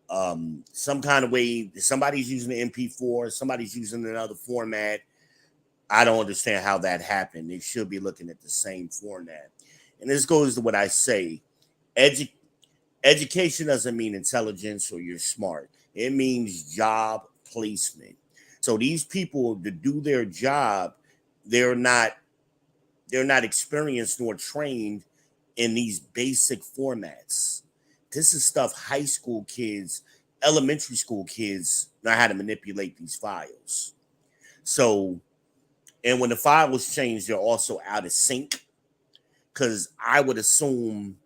B: Some kind of way somebody's using the MP4, somebody's using another format. I don't understand how that happened. They should be looking at the same format. And this goes to what I say. Education doesn't mean intelligence or you're smart. It means job placement. So these people to do their job, they're not experienced nor trained in these basic formats. This is stuff high school kids, elementary school kids know how to manipulate these files. So, and when the files change, they're also out of sync. Because I would assume,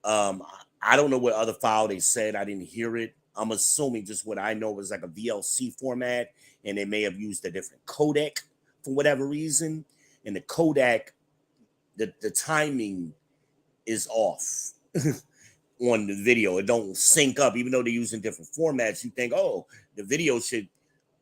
B: I don't know what other file they said. I didn't hear it. I'm assuming just what I know was like a VLC format, and they may have used a different codec for whatever reason. And the codec, the timing is off. on the video. It don't sync up, even though they're using different formats. You think, oh, the video should,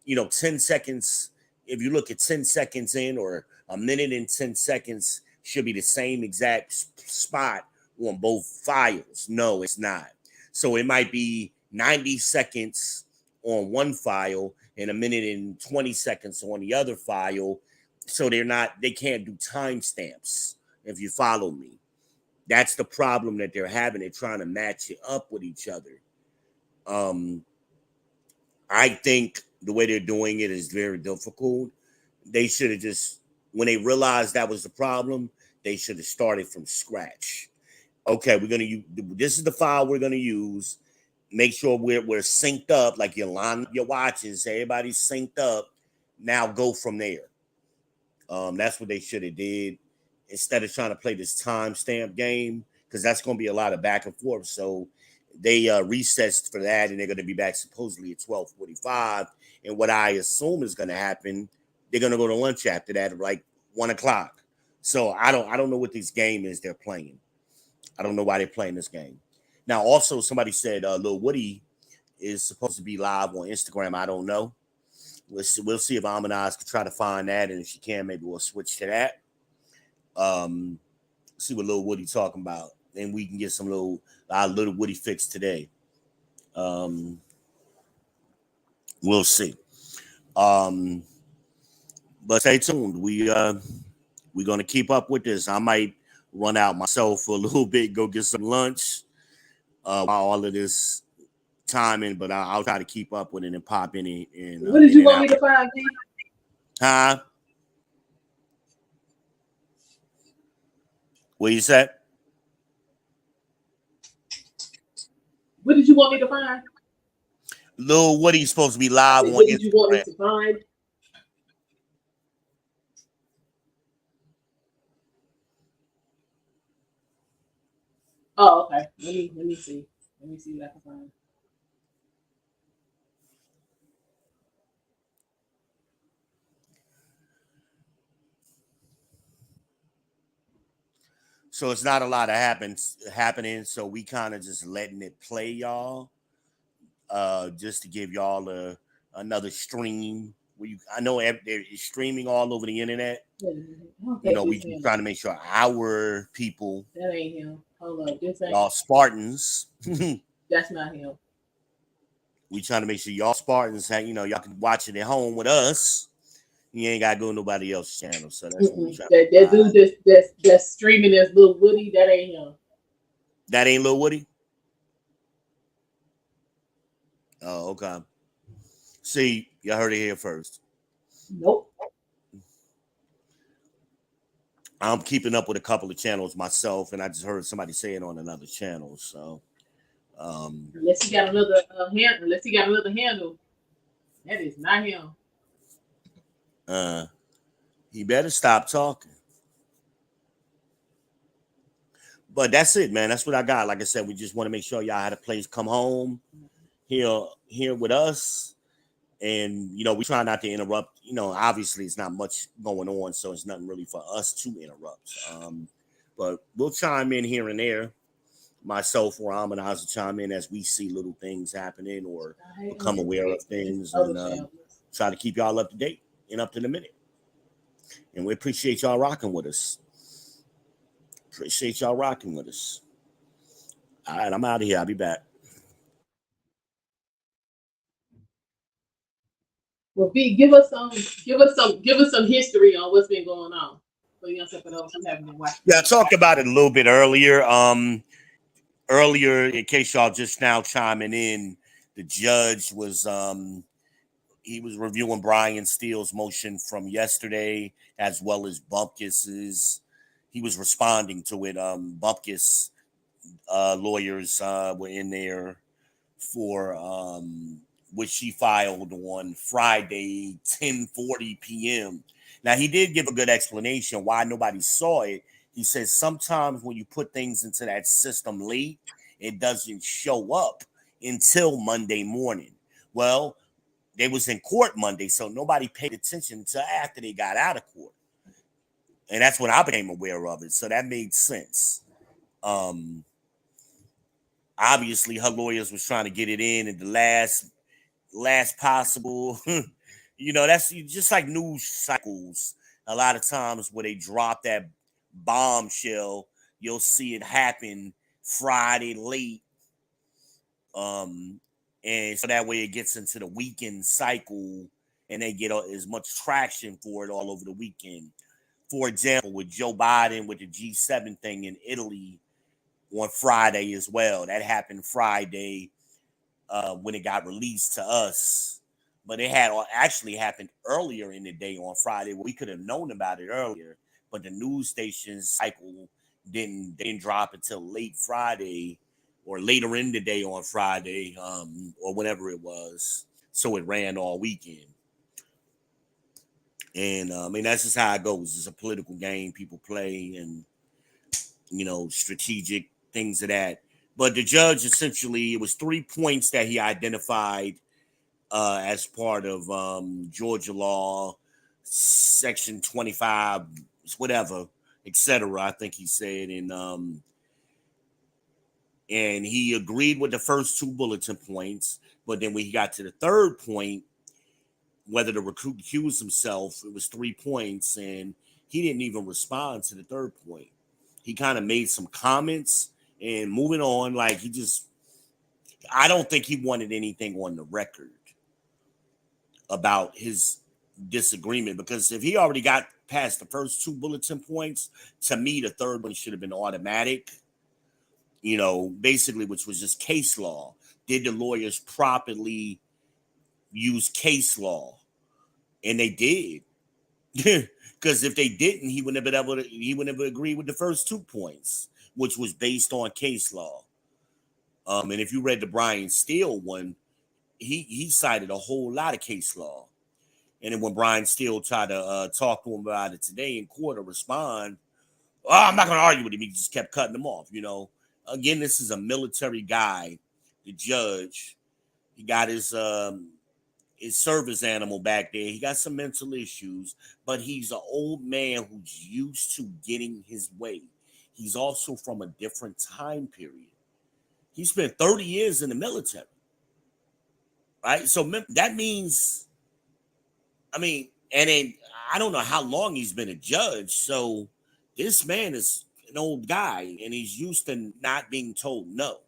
B: 10 seconds. If you look at 10 seconds in, or a minute and 10 seconds should be the same exact spot on both files. No, it's not. So it might be 90 seconds on one file and a minute and 20 seconds on the other file. So they can't do timestamps, if you follow me. That's the problem that they're having. They're trying to match it up with each other. I think the way they're doing it is very difficult. They should have just, when they realized that was the problem, they should have started from scratch. Okay, we're going to use, this is the file we're going to use. Make sure we're synced up, like you line up your watches, everybody's synced up. Now go from there. That's what they should have did, instead of trying to play this timestamp game, because that's going to be a lot of back and forth. So they recessed for that, and they're going to be back supposedly at 12:45. And what I assume is going to happen, they're going to go to lunch after that at like 1:00. So I don't know what this game is they're playing. I don't know why they're playing this game. Now, also, somebody said Lil Woody is supposed to be live on Instagram. I don't know. We'll see if Amanaz can try to find that, and if she can, maybe we'll switch to that. See what Lil Woody talking about, and we can get some little Woody fix today. We'll see. But stay tuned. We're gonna keep up with this. I might run out myself for a little bit, go get some lunch while all of this timing, but I'll try to keep up with it and pop in it. And
H: what did you want me to find, D?
B: Huh? What you said?
H: What did you want me to find?
B: Lil Woody's supposed to be live on
H: What did you want me
B: Instagram.
H: to find? Oh, okay. Let me see. Let me see what I can find.
B: So it's not a lot of happening. So we kind of just letting it play, y'all. Just to give y'all another stream. I know they're streaming all over the internet. We keep trying to make sure our people.
H: That ain't him. Hold up. This ain't
B: Y'all Spartans.
H: That's not him.
B: We trying to make sure y'all Spartans have, y'all can watch it at home with us. You ain't gotta go to nobody else's channel. So that's what we trying
H: that dude that's streaming as Lil Woody, that ain't him.
B: That ain't Lil Woody? Oh, okay. See, y'all heard it here first.
H: Nope.
B: I'm keeping up with a couple of channels myself, and I just heard somebody say it on another channel. So,
H: unless he got another handle, that is not him.
B: He better stop talking. But that's it, man. That's what I got. Like I said, we just want to make sure y'all had a place come home here with us. And, we try not to interrupt. Obviously it's not much going on, so it's nothing really for us to interrupt. But we'll chime in here and there. Myself or Amanaz will chime in as we see little things happening or become aware of things, and try to keep y'all up to date and up to the minute. And we appreciate y'all rocking with us. All right, I'm out of here. I'll be back.
H: Well, B, give us some history on what's been going on. So for those who haven't been watching.
B: Yeah, I talked about it a little bit earlier. In case y'all just now chiming in, the judge was he was reviewing Brian Steele's motion from yesterday, as well as Bumpkis's. He was responding to it. Bumpkis lawyers were in there for which she filed on Friday, 10:40 p.m. Now, he did give a good explanation why nobody saw it. He says sometimes when you put things into that system late, it doesn't show up until Monday morning. Well, they was in court Monday, so nobody paid attention until after they got out of court. And that's when I became aware of it. So that made sense. I obviously her lawyers was trying to get it in at the last possible. That's just like news cycles. A lot of times where they drop that bombshell, you'll see it happen Friday late. And so that way it gets into the weekend cycle and they get as much traction for it all over the weekend. For example, with Joe Biden with the G7 thing in Italy on Friday as well. That happened Friday when it got released to us. But it had actually happened earlier in the day on Friday. We could have known about it earlier, but the news stations cycle didn't drop until late Friday or later in the day on Friday, or whatever it was. So it ran all weekend. And that's just how it goes. It's a political game people play, and strategic things of that. But the judge essentially, it was 3 points that he identified as part of Georgia law, section 25, whatever, etc. I think he said, and he agreed with the first 2 bulletin points. But then when he got to the third point, whether to recuse himself, it was 3 points, and he didn't even respond to the third point. He kind of made some comments and moving on, like I don't think he wanted anything on the record about his disagreement, because if he already got past the first 2 bulletin points, to me, the third one should have been automatic, basically, which was just case law. Did the lawyers properly use case law? And they did. Because if they didn't, he wouldn't have agreed with the first 2 points, which was based on case law. And if you read the Brian Steele one, he cited a whole lot of case law. And then when Brian Steele tried to talk to him about it today in court or respond, I'm not going to argue with him. He just kept cutting him off. Again, this is a military guy, the judge. He got his service animal back there. He got some mental issues, but he's an old man who's used to getting his way. He's also from a different time period. He spent 30 years in the military, right? So that means, and then I don't know how long he's been a judge. So this man is an old guy, and he's used to not being told no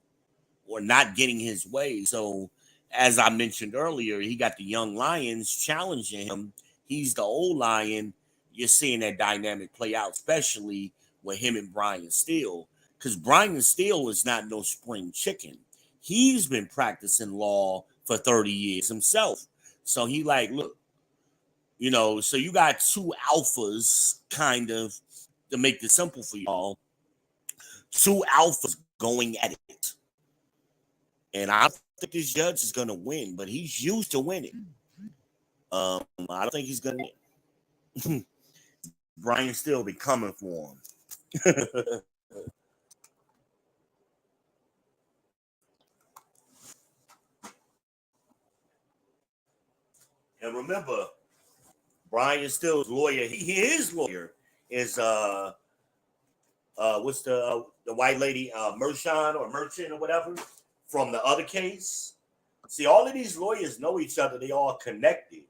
B: or not getting his way. So as I mentioned earlier, he got the young lions challenging him. He's the old lion. You're seeing that dynamic play out, especially with him and Brian Steele, because Brian Steele is not no spring chicken. He's been practicing law for 30 years himself. So he like, look, so you got 2 alphas, kind of, to make this simple for y'all. 2 alphas going at it. And I think this judge is going to win, but he's used to winning. I don't think he's going to win. Brian Steele be coming for him. And remember, Brian Steele's lawyer, his lawyer is what's the white lady, Merchant or whatever, from the other case. See, all of these lawyers know each other. They all connected,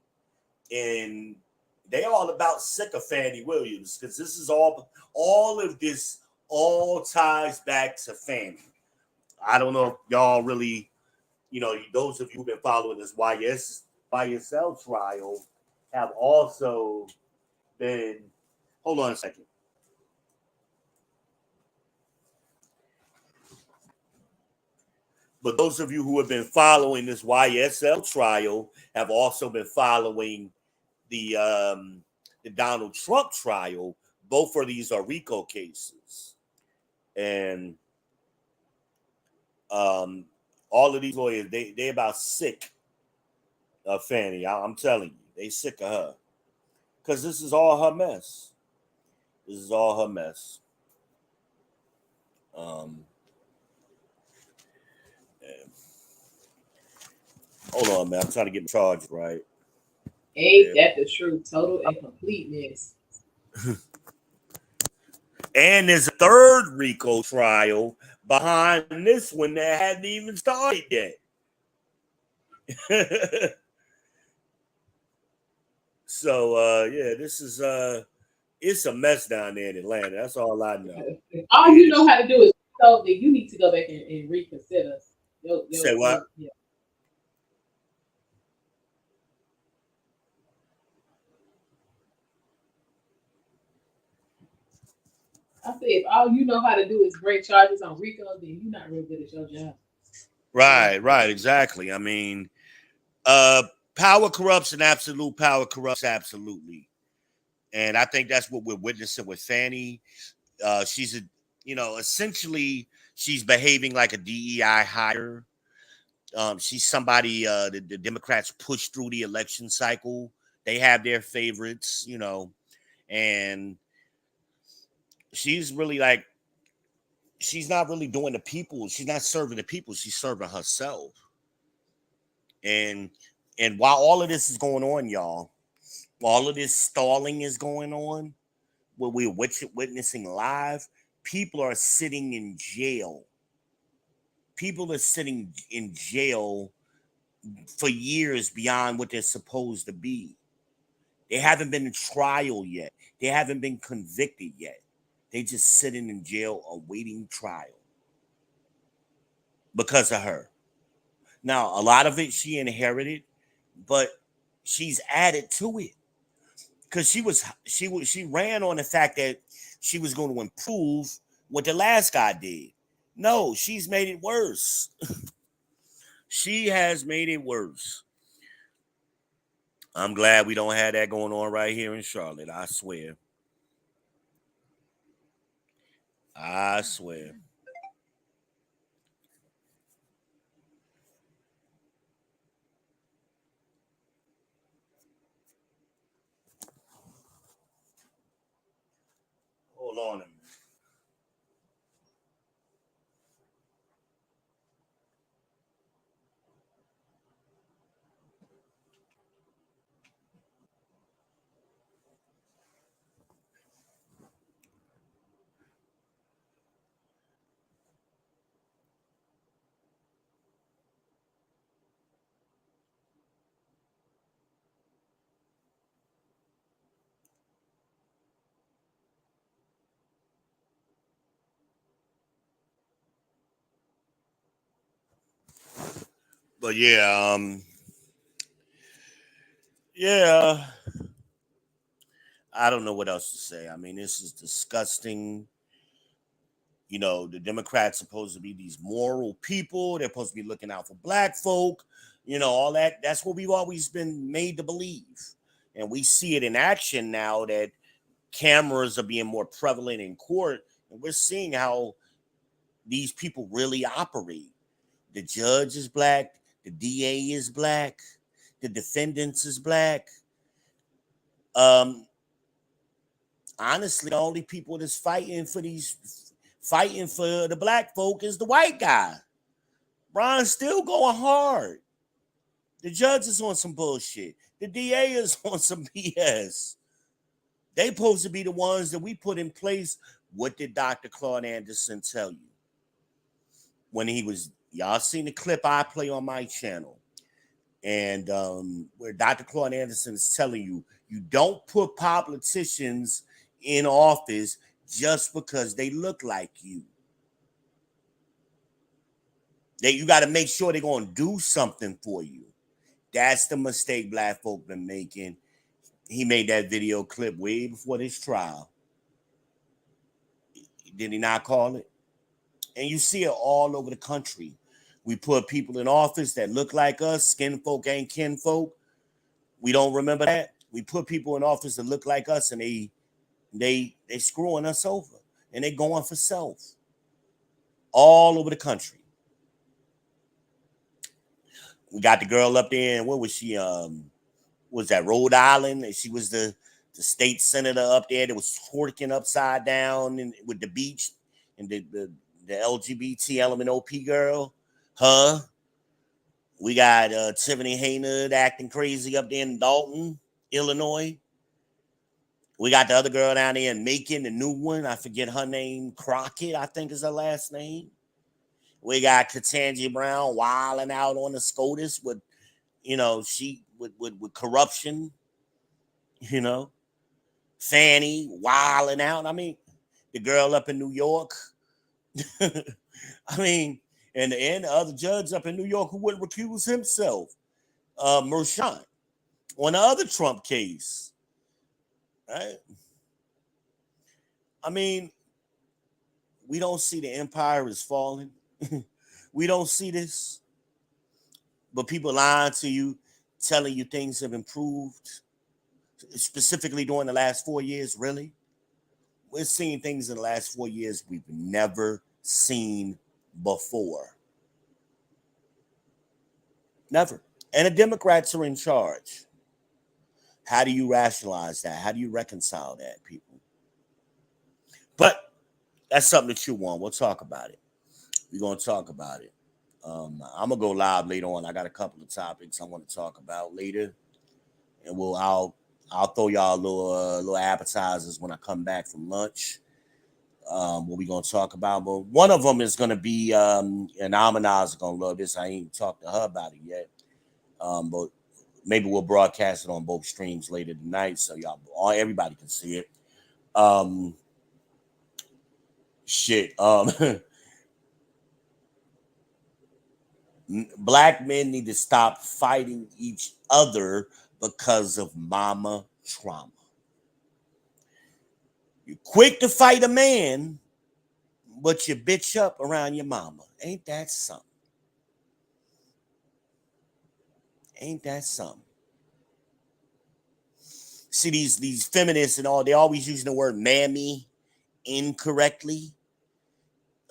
B: and they all about sick of Fannie Williams, because this is all of this all ties back to Fannie. I don't know if y'all really, those of you who've been following this YSL trial have also been, hold on a second. But those of you who have been following this YSL trial have also been following the Donald Trump trial. Both of these are RICO cases. And all of these lawyers, they about sick of Fannie. I'm telling you, they sick of her. Because this is all her mess. This is all her mess. Hold on, man. I'm trying to get my charge right.
H: Ain't that the truth? Total and complete mess.
B: And there's a third RICO trial behind this one that hadn't even started yet. So yeah, this is it's a mess down there in Atlanta. That's all I know.
H: All
B: And
H: you know how to do is so that you need to go back and reconsider.
B: say what?
H: Yeah. I said, if all you know how to do is bring charges on Rico, then you're not real good at your job.
B: Right, exactly. I mean, power corrupts and absolute power corrupts absolutely. And I think that's what we're witnessing with Fannie. She's essentially she's behaving like a DEI hire. She's somebody the Democrats push through the election cycle. They have their favorites, and she's really like she's not really doing the people. She's not serving the people. She's serving herself. And while all of this is going on, y'all, all of this stalling is going on, what we're witnessing live, people are sitting in jail. People are sitting in jail for years beyond what they're supposed to be. They haven't been in trial yet. They haven't been convicted yet. They just sitting in jail awaiting trial because of her. Now, a lot of it she inherited, but she's added to it because she ran on the fact that she was going to improve what the last guy did. No, she's made it worse. She has made it worse. I'm glad we don't have that going on right here in Charlotte. I swear. I swear. Hold on a minute. But yeah, I don't know what else to say. I mean, this is disgusting. The Democrats supposed to be these moral people. They're supposed to be looking out for black folk. All that. That's what we've always been made to believe. And we see it in action now that cameras are being more prevalent in court. And we're seeing how these people really operate. The judge is black. The DA is black. The defendants is black. Honestly, the only people that's fighting for the black folk is the white guy. Brian's still going hard. The judge is on some bullshit. The DA is on some BS. They supposed to be the ones that we put in place. What did Dr. Claude Anderson tell you? When y'all seen the clip I play on my channel. And where Dr. Claude Anderson is telling you, you don't put politicians in office just because they look like you. You got to make sure they're going to do something for you. That's the mistake black folk been making. He made that video clip way before this trial. Did he not call it? And you see it all over the country. We put people in office that look like us. Skin folk ain't kin folk. We don't remember that. We put people in office that look like us, and they screwing us over, and they going for self all over the country. We got the girl up there, and what was she? Was that Rhode Island? And she was the state senator up there that was twerking upside down and with the beach, and the LGBT element OP girl. Her. We got Tiffany Haynold acting crazy up there in Dalton, Illinois. We got the other girl down there in Macon, the new one. I forget her name. Crockett, I think is her last name. We got Ketanji Brown wilding out on the SCOTUS with, she with corruption, you know, Fanny wilding out. I mean, the girl up in New York. I mean, and the other judge up in New York who wouldn't recuse himself, Mershant, on the other Trump case. Right? I mean, we don't see the empire is falling. We don't see this. But people lying to you, telling you things have improved, specifically during the last 4 years, really. We're seeing things in the last 4 years we've never seen before. Never. And the Democrats are in charge. How do you rationalize that? How do you reconcile that, people? But that's something that you want. We'll talk about it. We're going to talk about it. I'm going to go live later on. I got a couple of topics I want to talk about later. And I'll throw y'all little appetizers when I come back from lunch. What we gonna talk about? But one of them is gonna be and Amanaz is gonna love this. I ain't talked to her about it yet. But maybe we'll broadcast it on both streams later tonight, so everybody can see it. Black men need to stop fighting each other because of mama trauma. You're quick to fight a man, but you bitch up around your mama. Ain't that something? Ain't that something? See, these feminists and all, they always using the word mammy incorrectly.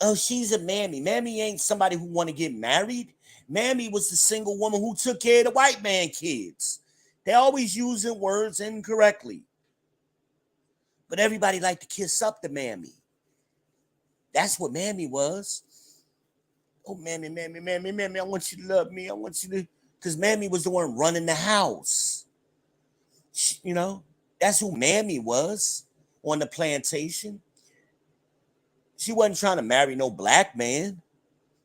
B: Oh, she's a mammy. Mammy ain't somebody who want to get married. Mammy was the single woman who took care of the white man kids. They always using words incorrectly. But everybody like to kiss up the mammy. That's what mammy was. Oh, mammy, mammy, mammy, mammy, I want you to love me. I want you to, because mammy was the one running the house. That's who mammy was on the plantation. She wasn't trying to marry no black man.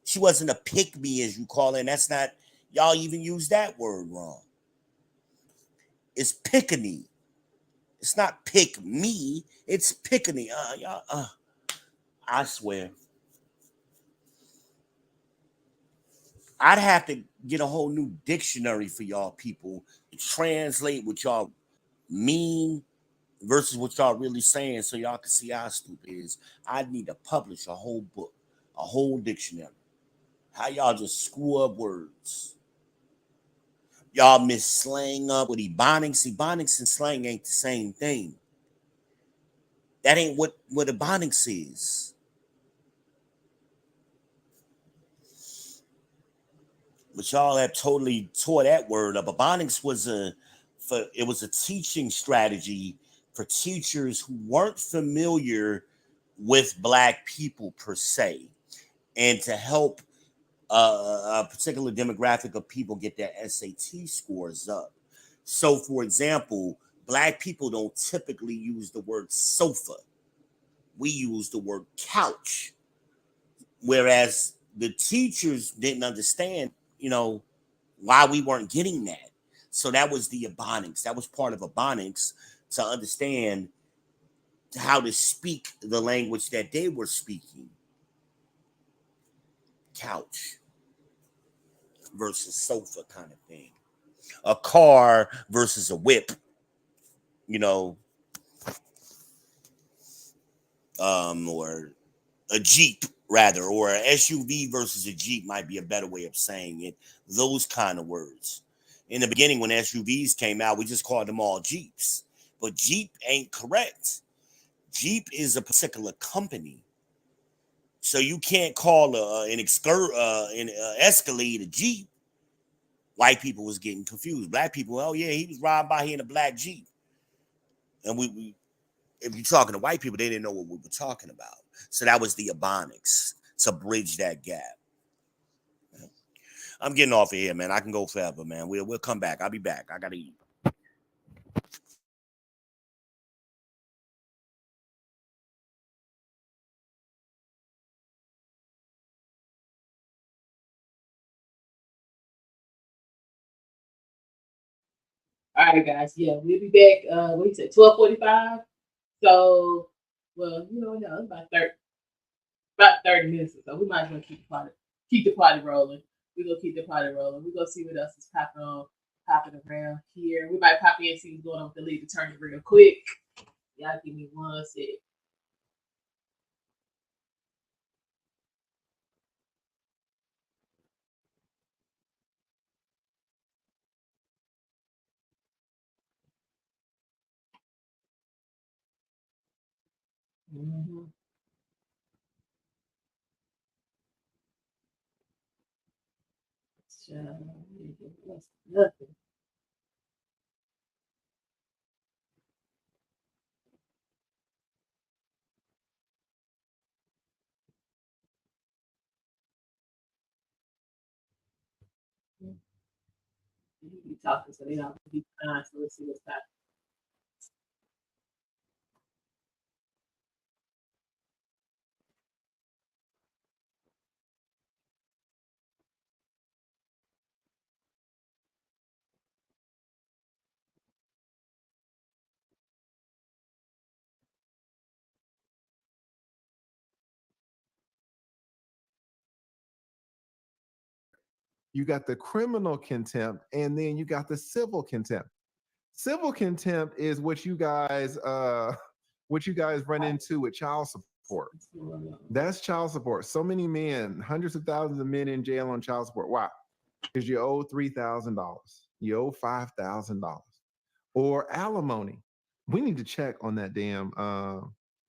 B: She wasn't a pick me, as you call it. And that's not, y'all even use that word wrong. It's pickany. It's not pick me. It's pickany. I swear. I'd have to get a whole new dictionary for y'all people to translate what y'all mean versus what y'all really saying so y'all can see how stupid it is. I need to publish a whole book, a whole dictionary. How y'all just screw up words. Y'all miss slang up with ebonics. Ebonics and slang ain't the same thing. That ain't what ebonics is. But y'all have totally tore that word up. Ebonics was a teaching strategy for teachers who weren't familiar with black people per se, and to help a particular demographic of people get their SAT scores up. So, for example, black people don't typically use the word sofa. We use the word couch. Whereas the teachers didn't understand, why we weren't getting that. So that was the ebonics. That was part of ebonics, to understand how to speak the language that they were speaking. Couch versus sofa kind of thing. A car versus a whip, or a Jeep rather, or an SUV versus a Jeep might be a better way of saying it. Those kind of words. In the beginning, when SUVs came out, we just called them all Jeeps. But Jeep ain't correct. Jeep is a particular company. So you can't call an Escalade a Jeep. White people was getting confused. Black people, oh yeah, he was riding by here in a black Jeep. And we if you're talking to white people, they didn't know what we were talking about. So that was the ebonics to bridge that gap. I'm getting off of here, man. I can go forever, man. We'll come back. I'll be back. I gotta eat.
H: right, guys. Yeah, we'll be back. What do you say? 12:45. So, well, it's about 30 minutes or so. We might as well keep the party rolling. We're gonna keep the party rolling. We're gonna see what else is popping around here. We might pop in and see what's going on with the lead attorney real quick. Y'all give me one sec. Mhm. That's nothing. We be talking so they don't be fine. So let's see what's happening.
I: You got the criminal contempt, and then you got the civil contempt. Civil contempt is what you guys run into with child support. That's child support. So many men, hundreds of thousands of men in jail on child support. Why? Because you owe $3,000. You owe $5,000. Or alimony. We need to check on that damn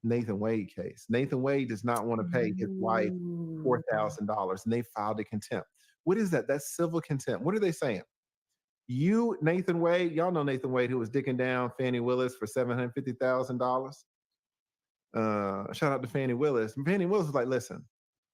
I: Nathan Wade case. Nathan Wade does not want to pay his wife $4,000, and they filed a contempt. What is that? That's civil contempt. What are they saying? You, Nathan Wade, y'all know Nathan Wade, who was dicking down Fannie Willis for $750,000. Shout out to Fannie Willis. And Fannie Willis was like, listen,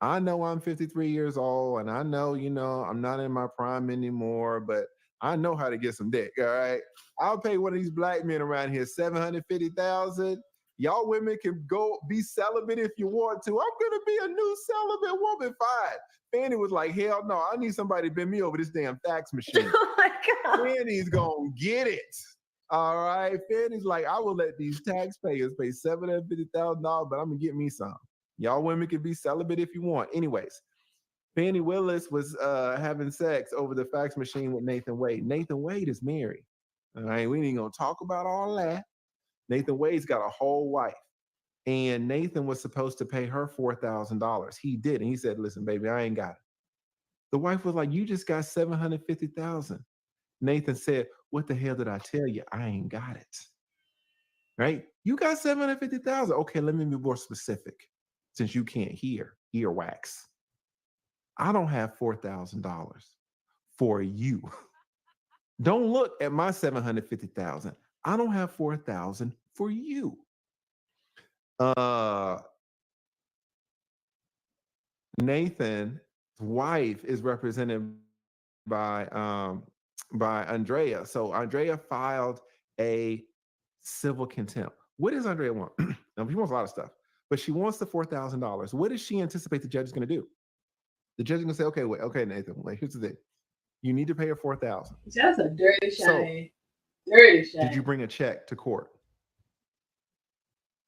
I: I know I'm 53 years old, and I know, I'm not in my prime anymore, but I know how to get some dick. All right. I'll pay one of these black men around here $750,000. Y'all women can go be celibate if you want to. I'm gonna be a new celibate woman. Fine. Fannie was like, hell no, I need somebody to bend me over this damn fax machine.
J: Oh my God.
I: Fannie's gonna get it. All right. Fannie's like, I will let these taxpayers pay $750,000, but I'm gonna get me some. Y'all women can be celibate if you want. Anyways, Fannie Willis was having sex over the fax machine with Nathan Wade. Nathan Wade is married. All right, we ain't gonna talk about all that. Nathan Wade's got a whole wife, and Nathan was supposed to pay her $4,000. He did, and he said, "Listen, baby, I ain't got it." The wife was like, "You just got $750,000." Nathan said, "What the hell did I tell you? I ain't got it." Right? You got $750,000. Okay, let me be more specific, since you can't hear earwax. I don't have $4,000 for you. Don't look at my $750,000. I don't have $4,000 for you. Nathan's wife is represented by Andrea. So Andrea filed a civil contempt. What does Andrea want? Now, she wants a lot of stuff, but she wants the $4,000. What does she anticipate the judge is going to do? The judge is going to say, okay, wait, okay, Nathan, wait, here's the thing. You need to pay her $4,000.
H: That's a dirty shame.
I: So,
H: dirty shame.
I: did you bring a check to court?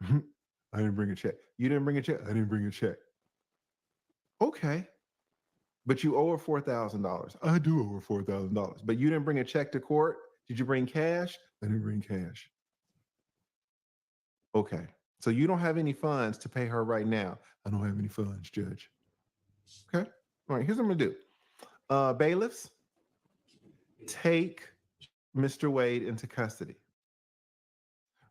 I: I didn't bring a check. You didn't bring a check? I didn't bring a check. Okay. But you owe her $4,000. I do owe her $4,000. But you didn't bring a check to court? Did you bring cash? I didn't bring cash. Okay. So you don't have any funds to pay her right now. I don't have any funds, Judge. Okay. All right. Here's what I'm going to do. Bailiffs, take Mr. Wade into custody.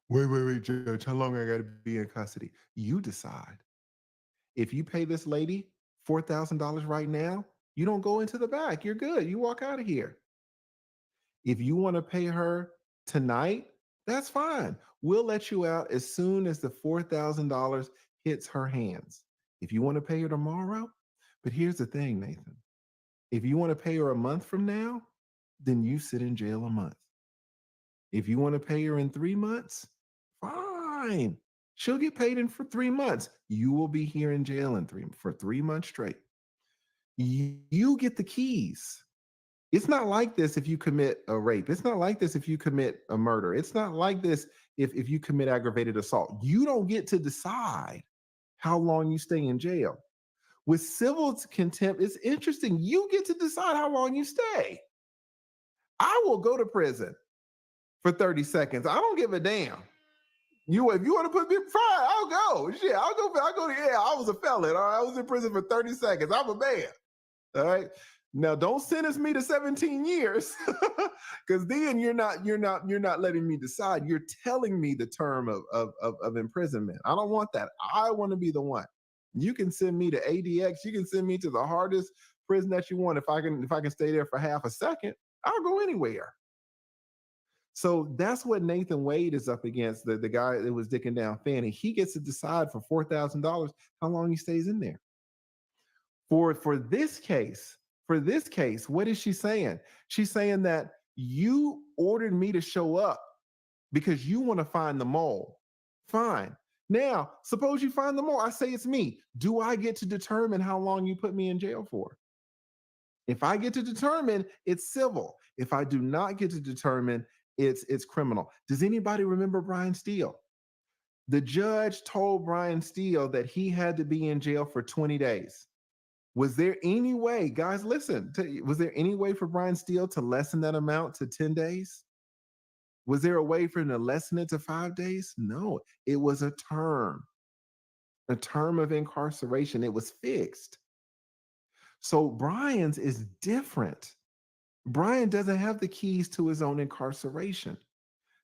I: Wait, Judge. How long I got to be in custody? You decide. If you pay this lady $4,000 right now, you don't go into the back. You're good. You walk out of here. If you want to pay her tonight, that's fine. We'll let you out as soon as the $4,000 hits her hands. If you want to pay her tomorrow, but here's the thing, Nathan. If you want to pay her a month from now, then you sit in jail a month. If you want to pay her in 3 months, fine. She'll get paid in for 3 months. You will be here in jail for 3 months straight. You get the keys. It's not like this if you commit a rape. It's not like this if you commit a murder. It's not like this if you commit aggravated assault. You don't get to decide how long you stay in jail. With civil contempt, it's interesting. You get to decide how long you stay. I will go to prison for 30 seconds. I don't give a damn. If you want to put me, fine, I'll go. Shit, I'll go. Yeah, I was a felon. All right, I was in prison for 30 seconds. I'm a man. All right. Now don't sentence me to 17 years, because then you're not letting me decide. You're telling me the term of imprisonment. I don't want that. I want to be the one. You can send me to ADX. You can send me to the hardest prison that you want. If I can stay there for half a second, I'll go anywhere. So that's what Nathan Wade is up against, the guy that was dicking down Fannie. He gets to decide for $4,000 how long he stays in there. For this case, what is she saying? She's saying that you ordered me to show up because you want to find the mole. Fine. Now, suppose you find the mole. I say it's me. Do I get to determine how long you put me in jail for? If I get to determine, it's civil. If I do not get to determine, it's criminal. Does anybody remember Brian Steele? The judge told Brian Steele that he had to be in jail for 20 days. Was there any way, guys, listen, was there any way for Brian Steele to lessen that amount to 10 days? Was there a way for him to lessen it to 5 days? No, it was a term of incarceration. It was fixed. So Brian's is different. Brian doesn't have the keys to his own incarceration.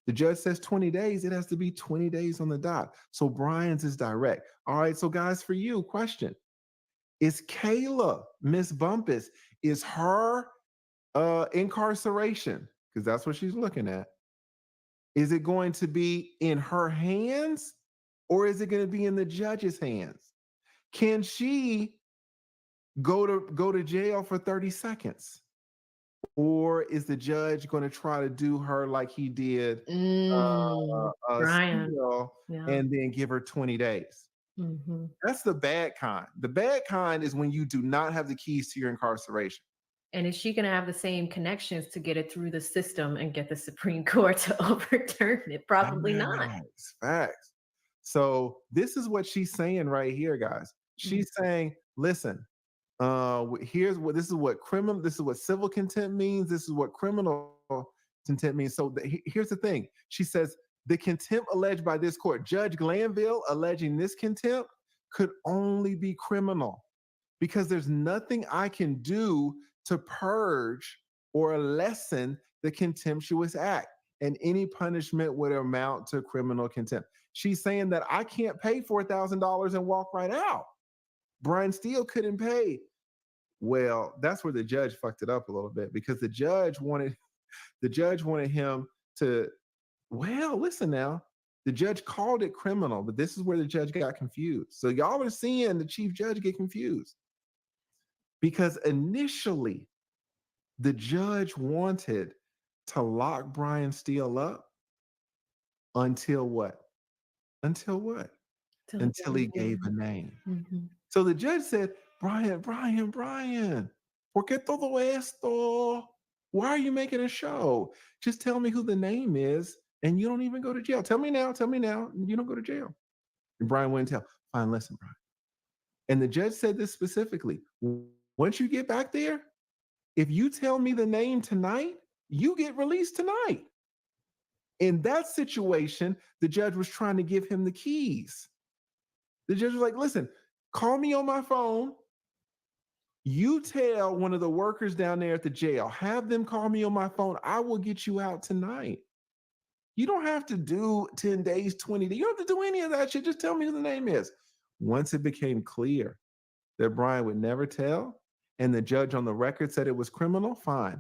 I: The judge says 20 days, it has to be 20 days on the dot. So Brian's is direct. All right, so guys, for you, question. Is Kayla, Miss Bumpus, is her incarceration, because that's what she's looking at, is it going to be in her hands or is it going to be in the judge's hands? Can she go to jail for 30 seconds? Or is the judge going to try to do her like he did
J: Brian.
I: Steele, and then give her 20 days? That's the bad kind. The bad kind is when you do not have the keys to your incarceration.
J: And is she going to have the same connections to get it through the system and get the Supreme Court to overturn it? Probably not.
I: Facts. So this is what she's saying right here, guys. She's saying, listen, this is what civil contempt means. This is what criminal contempt means. So here's the thing. She says, the contempt alleged by this court, Judge Glanville alleging this contempt, could only be criminal because there's nothing I can do to purge or lessen the contemptuous act, and any punishment would amount to criminal contempt. She's saying that I can't pay $4,000 and walk right out. Brian Steele couldn't pay. Well, that's where the judge fucked it up a little bit, because the judge wanted him to, well, listen now, the judge called it criminal, but this is where the judge got confused. So y'all are seeing the chief judge get confused, because initially the judge wanted to lock Brian Steele up until what? Until he gave a name. So the judge said, Brian, ¿por qué todo esto? Why are you making a show? Just tell me who the name is and you don't even go to jail. Tell me now, you don't go to jail. And Brian wouldn't tell. Fine, listen, Brian. And the judge said this specifically. Once you get back there, if you tell me the name tonight, you get released tonight. In that situation, the judge was trying to give him the keys. The judge was like, listen, call me on my phone. You tell one of the workers down there at the jail, have them call me on my phone. I will get you out tonight. You don't have to do 10 days, 20 days. You don't have to do any of that shit. Just tell me who the name is. Once it became clear that Brian would never tell, and the judge on the record said it was criminal, fine.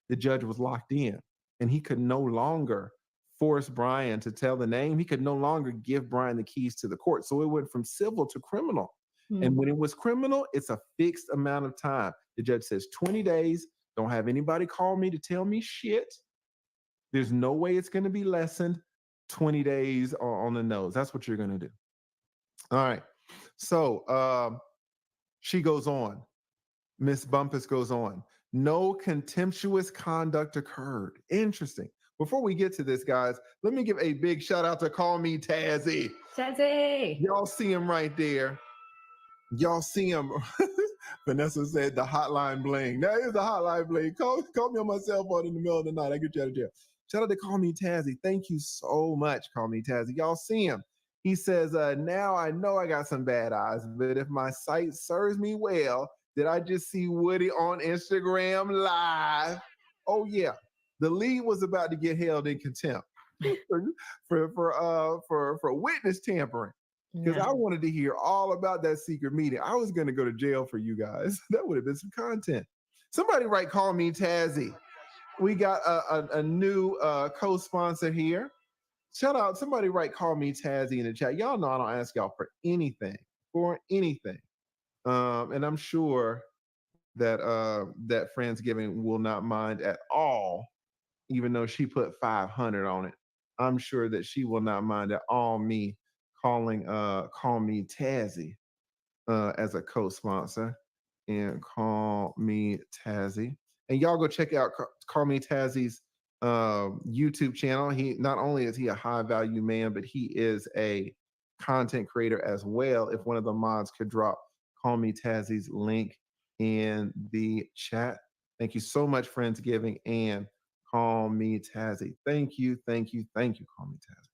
I: The judge was locked in, and he could no longer force Brian to tell the name. He could no longer give Brian the keys to the court. So it went from civil to criminal. And when it was criminal, it's a fixed amount of time. The judge says 20 days. Don't have anybody call me to tell me shit. There's no way it's going to be lessened. 20 days on the nose. That's what you're going to do. All right. So she goes on. Miss Bumpus goes on. No contemptuous conduct occurred. Interesting. Before we get to this, guys, let me give a big shout out to Call Me Tazzy.
J: Tazzy.
I: Y'all see him right there. Y'all see him. Vanessa said the hotline bling. That is the hotline bling. Call me on my cell phone in the middle of the night. I get you out of jail. Shout out to Call Me Tazzy. Thank you so much, Call Me Tazzy. Y'all see him. He says, now I know I got some bad eyes, but if my sight serves me well, did I just see Woody on Instagram Live? Oh, yeah. The lead was about to get held in contempt for witness tampering. Because
J: Yeah.
I: I wanted to hear all about that secret meeting. I was going to go to jail for you guys. That would have been some content. Somebody write Call Me Tazzy. We got a new co-sponsor here. Shout out, somebody write Call Me Tazzy in the chat. Y'all know I don't ask y'all for anything. And I'm sure that that Friendsgiving will not mind at all, even though she put 500 on it. I'm sure that she will not mind at all me calling Call Me Tazzy as a co-sponsor, and Call Me Tazzy. And y'all go check out Call Me Tazzy's YouTube channel. He not only is he a high value man, but he is a content creator as well. If one of the mods could drop Call Me Tazzy's link in the chat. Thank you so much, Friendsgiving and Call Me Tazzy. Thank you, Call Me Tazzy.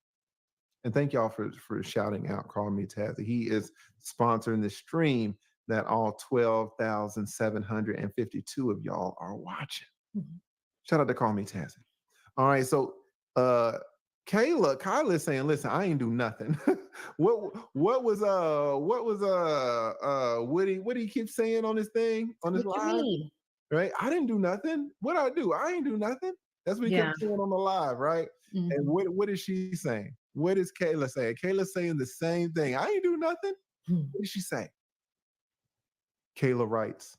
I: And thank y'all for shouting out Call Me Tazzy. He is sponsoring the stream that all 12,752 of y'all are watching.
J: Mhm.
I: Shout out to Call Me Tazzy. All right, so Kyla is saying, listen, I ain't do nothing. what was Woody? What do you keep saying on this thing? On this
J: What you
I: live?
J: mean?
I: Right? I didn't do nothing. What I do? I ain't do nothing. That's what he
J: Yeah.
I: kept saying on the live, right?
J: Mhm.
I: And what is she saying? What is Kayla saying? Kayla's saying the same thing. I ain't do nothing. What did she say? Kayla writes,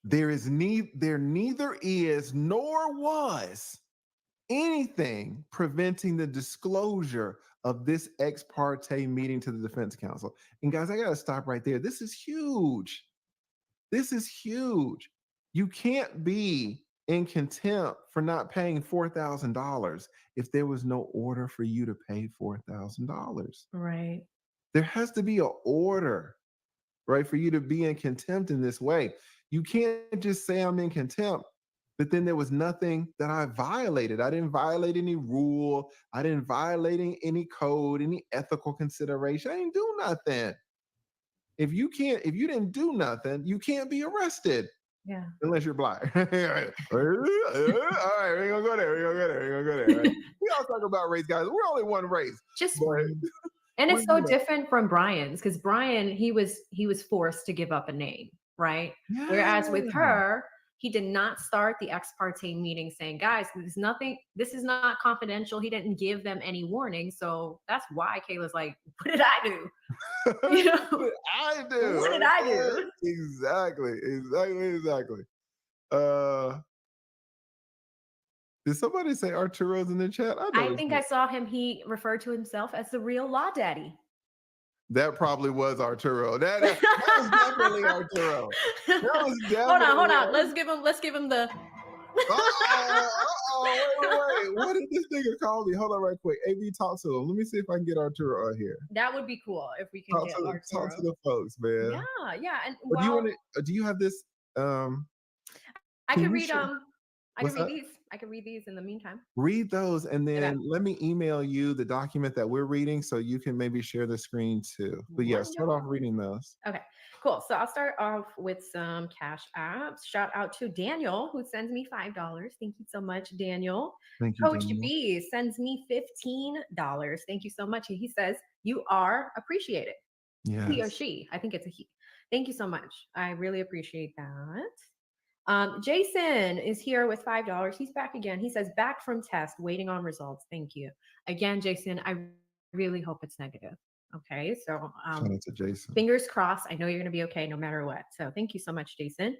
I: there neither is nor was anything preventing the disclosure of this ex parte meeting to the defense counsel. And guys, I got to stop right there. This is huge. This is huge. You can't be in contempt for not paying $4,000 if there was no order for you to pay $4,000.
J: Right.
I: There has to be an order, right, for you to be in contempt in this way. You can't just say I'm in contempt, but then there was nothing that I violated. I didn't violate any rule. I didn't violate any code, any ethical consideration. I didn't do nothing. If you didn't do nothing, you can't be arrested.
J: Yeah.
I: Unless you're black. All right, we're gonna go there. Right? We all talk about race, guys. We're only one race.
J: Just
I: But-
J: one. And it's so different from Brian's, because Brian, he was forced to give up a name, right? Whereas with her, he did not start the ex parte meeting saying, guys, this is not confidential. He didn't give them any warning. So that's why Kayla's like, what did I do? You know?
I: What did I do?
J: What did I do?
I: Exactly. Did somebody say Arturo's in the chat?
J: I think I saw him. He referred to himself as the real law daddy.
I: That probably was Arturo. That was definitely Arturo. That was definitely
J: Hold on. Let's give him the.
I: Wait. What did this nigga call me? Hold on right quick. AB, talk to him. Let me see if I can get Arturo out here.
J: That would be cool if we can get Arturo.
I: Talk to the folks, man.
J: Yeah. And
I: do you have this?
J: I
I: can
J: can
I: you
J: read
I: share- What's that?
J: these. I can read these in the meantime.
I: Read those and then
J: Okay.
I: let me email you the document that we're reading so you can maybe share the screen too. But yeah, start off reading those.
J: Okay, cool. So I'll start off with some cash apps. Shout out to Daniel, who sends me $5. Thank you so much, Daniel.
I: Thank you.
J: Coach
I: Daniel.
J: B sends me $15. Thank you so much. And he says, you are appreciated.
I: Yes.
J: He or she. I think it's a he. Thank you so much. I really appreciate that. Jason is here with $5. He's back again. He says, back from test, waiting on results. Thank you. Again, Jason, I really hope it's negative. Okay, so
I: Shout out to Jason.
J: fingers crossed. I know you're going to be okay no matter what. So thank you so much, Jason.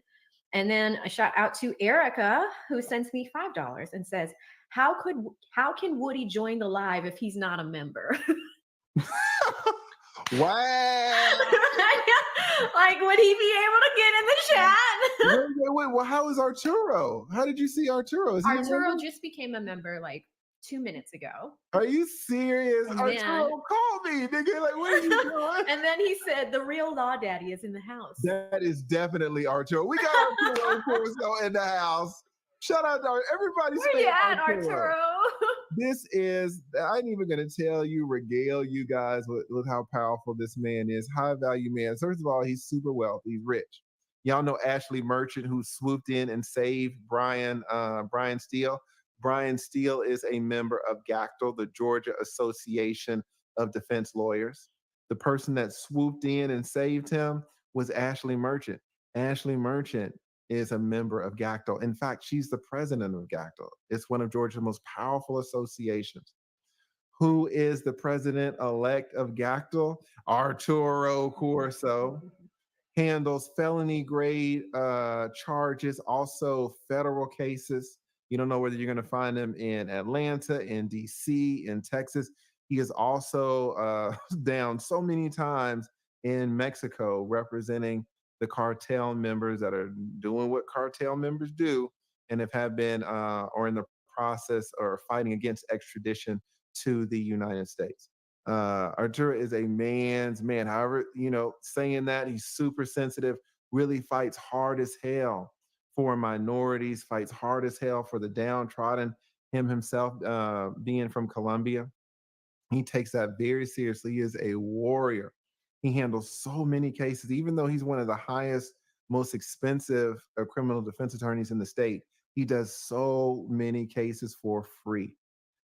J: And then a shout out to Erica, who sends me $5 and says, how can Woody join the live if he's not a member?
I: Wow.
J: Like, would he be able to get in the chat?
I: Well, how is Arturo? How did you see Arturo? Is he a
J: Arturo
I: member?
J: just became a member like 2 minutes ago.
I: Are you serious?
J: And
I: Arturo,
J: then-
I: call me, nigga. Like, what are you doing?
J: And then he said, the real law daddy is in the house.
I: That is definitely Arturo. We got Arturo Corso in the house. Shout out to everybody.
J: Where you at, Arturo?
I: This is, I ain't even going to tell you, regale you guys with how powerful this man is. High value man. First of all, he's super wealthy. He's rich. Y'all know Ashley Merchant, who swooped in and saved Brian Steele. Brian Steele is a member of GACTL, the Georgia Association of Defense Lawyers. The person that swooped in and saved him was Ashley Merchant. Ashley Merchant is a member of GACTL. In fact, she's the president of GACTL. It's one of Georgia's most powerful associations. Who is the president-elect of GACTL? Arturo Corso. Handles felony grade charges, also federal cases. You don't know whether you're going to find him in Atlanta, in DC, in Texas. He is also down so many times in Mexico representing the cartel members that are doing what cartel members do and have been or in the process or fighting against extradition to the United States. Arturo is a man's man. However, saying that, he's super sensitive, really fights hard as hell for minorities, fights hard as hell for the downtrodden. Him himself being from Colombia, he takes that very seriously. He is a warrior. He handles so many cases, even though he's one of the highest, most expensive criminal defense attorneys in the state. He does so many cases for free,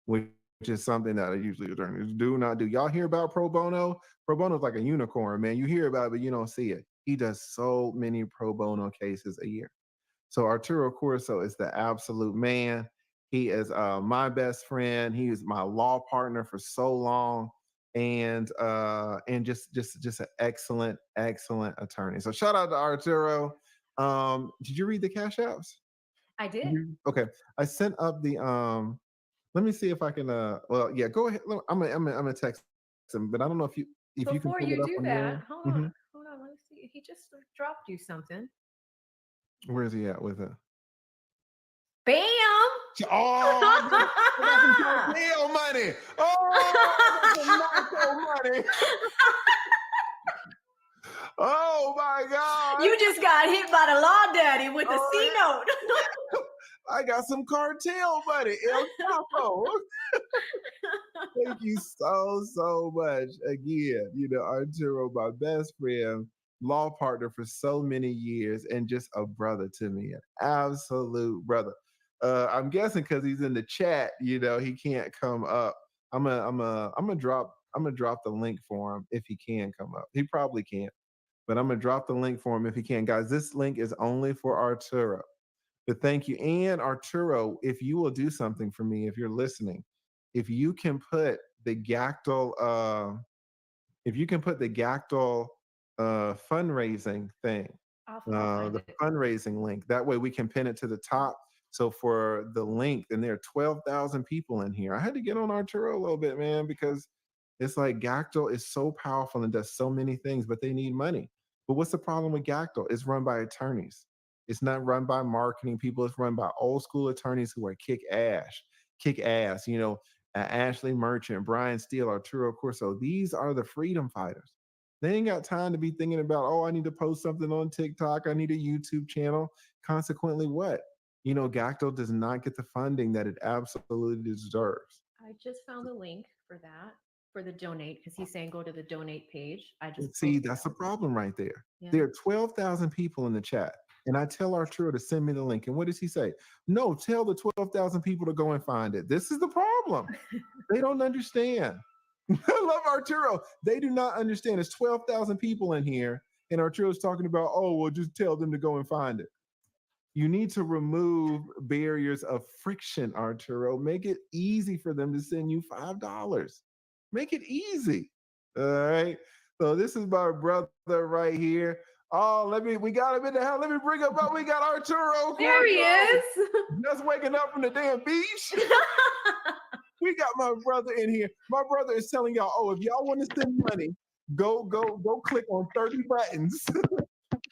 I: which is something that usually attorneys do not do. Y'all hear about pro bono? Pro bono is like a unicorn, man. You hear about it, but you don't see it. He does so many pro bono cases a year. So Arturo Corso is the absolute man. He is my best friend. He is my law partner for so long, and just an excellent attorney. So shout out to Arturo. Did you read the Cash Apps?
J: I did.
I: Okay, I sent up the Let me see if I can. Well, yeah, go ahead. I'm gonna text him, but I don't know if you can.
J: Before
I: pull
J: you
I: it up
J: do
I: on
J: that,
I: your-
J: hold
I: Mhm.
J: on. Let me see. He just dropped you something.
I: Where is he at with it?
J: Bam!
I: Oh, I got some cartel money. Oh, I got some narco money. Oh my God!
J: You just got hit by the law daddy with the
I: Oh,
J: C
I: yeah.
J: note.
I: I got some cartel money. El Chapo. Thank you so much. Again, Arturo, my best friend, law partner for so many years, and just a brother to me, an absolute brother. I'm guessing because he's in the chat, he can't come up. I'm gonna drop the link for him if he can come up. He probably can't, but I'm gonna drop the link for him if he can. Guys, this link is only for Arturo. But thank you. And Arturo, if you will do something for me, if you're listening, if you can put the GACTL, fundraising thing,
J: I'll find
I: the
J: it.
I: fundraising link, that way we can pin it to the top. So for the link, and there are 12,000 people in here. I had to get on Arturo a little bit, man, because it's like GACTL is so powerful and does so many things, but they need money. But what's the problem with GACTL? It's run by attorneys. It's not run by marketing people. It's run by old school attorneys who are kick ass. Ashley Merchant, Brian Steele, Arturo Corso. These are the freedom fighters. They ain't got time to be thinking about, I need to post something on TikTok. I need a YouTube channel. Consequently, what? GACTL does not get the funding that it absolutely deserves.
J: I just found the link for that, for the donate, because he's saying go to the donate page. I just
I: See,
J: posted
I: that's
J: that.
I: the problem right there.
J: Yeah.
I: There are 12,000 people in the chat. And I tell Arturo to send me the link. And what does he say? No, tell the 12,000 people to go and find it. This is the problem. They don't understand. I love Arturo. They do not understand. There's 12,000 people in here. And Arturo's talking about, just tell them to go and find it. You need to remove barriers of friction, Arturo. Make it easy for them to send you $5. Make it easy. All right. So this is my brother right here. We got him in the house. Let me bring him up. We got Arturo.
J: There he is.
I: Just waking up from the damn beach. We got my brother in here. My brother is telling y'all, if y'all want to send money Go click on 30 buttons.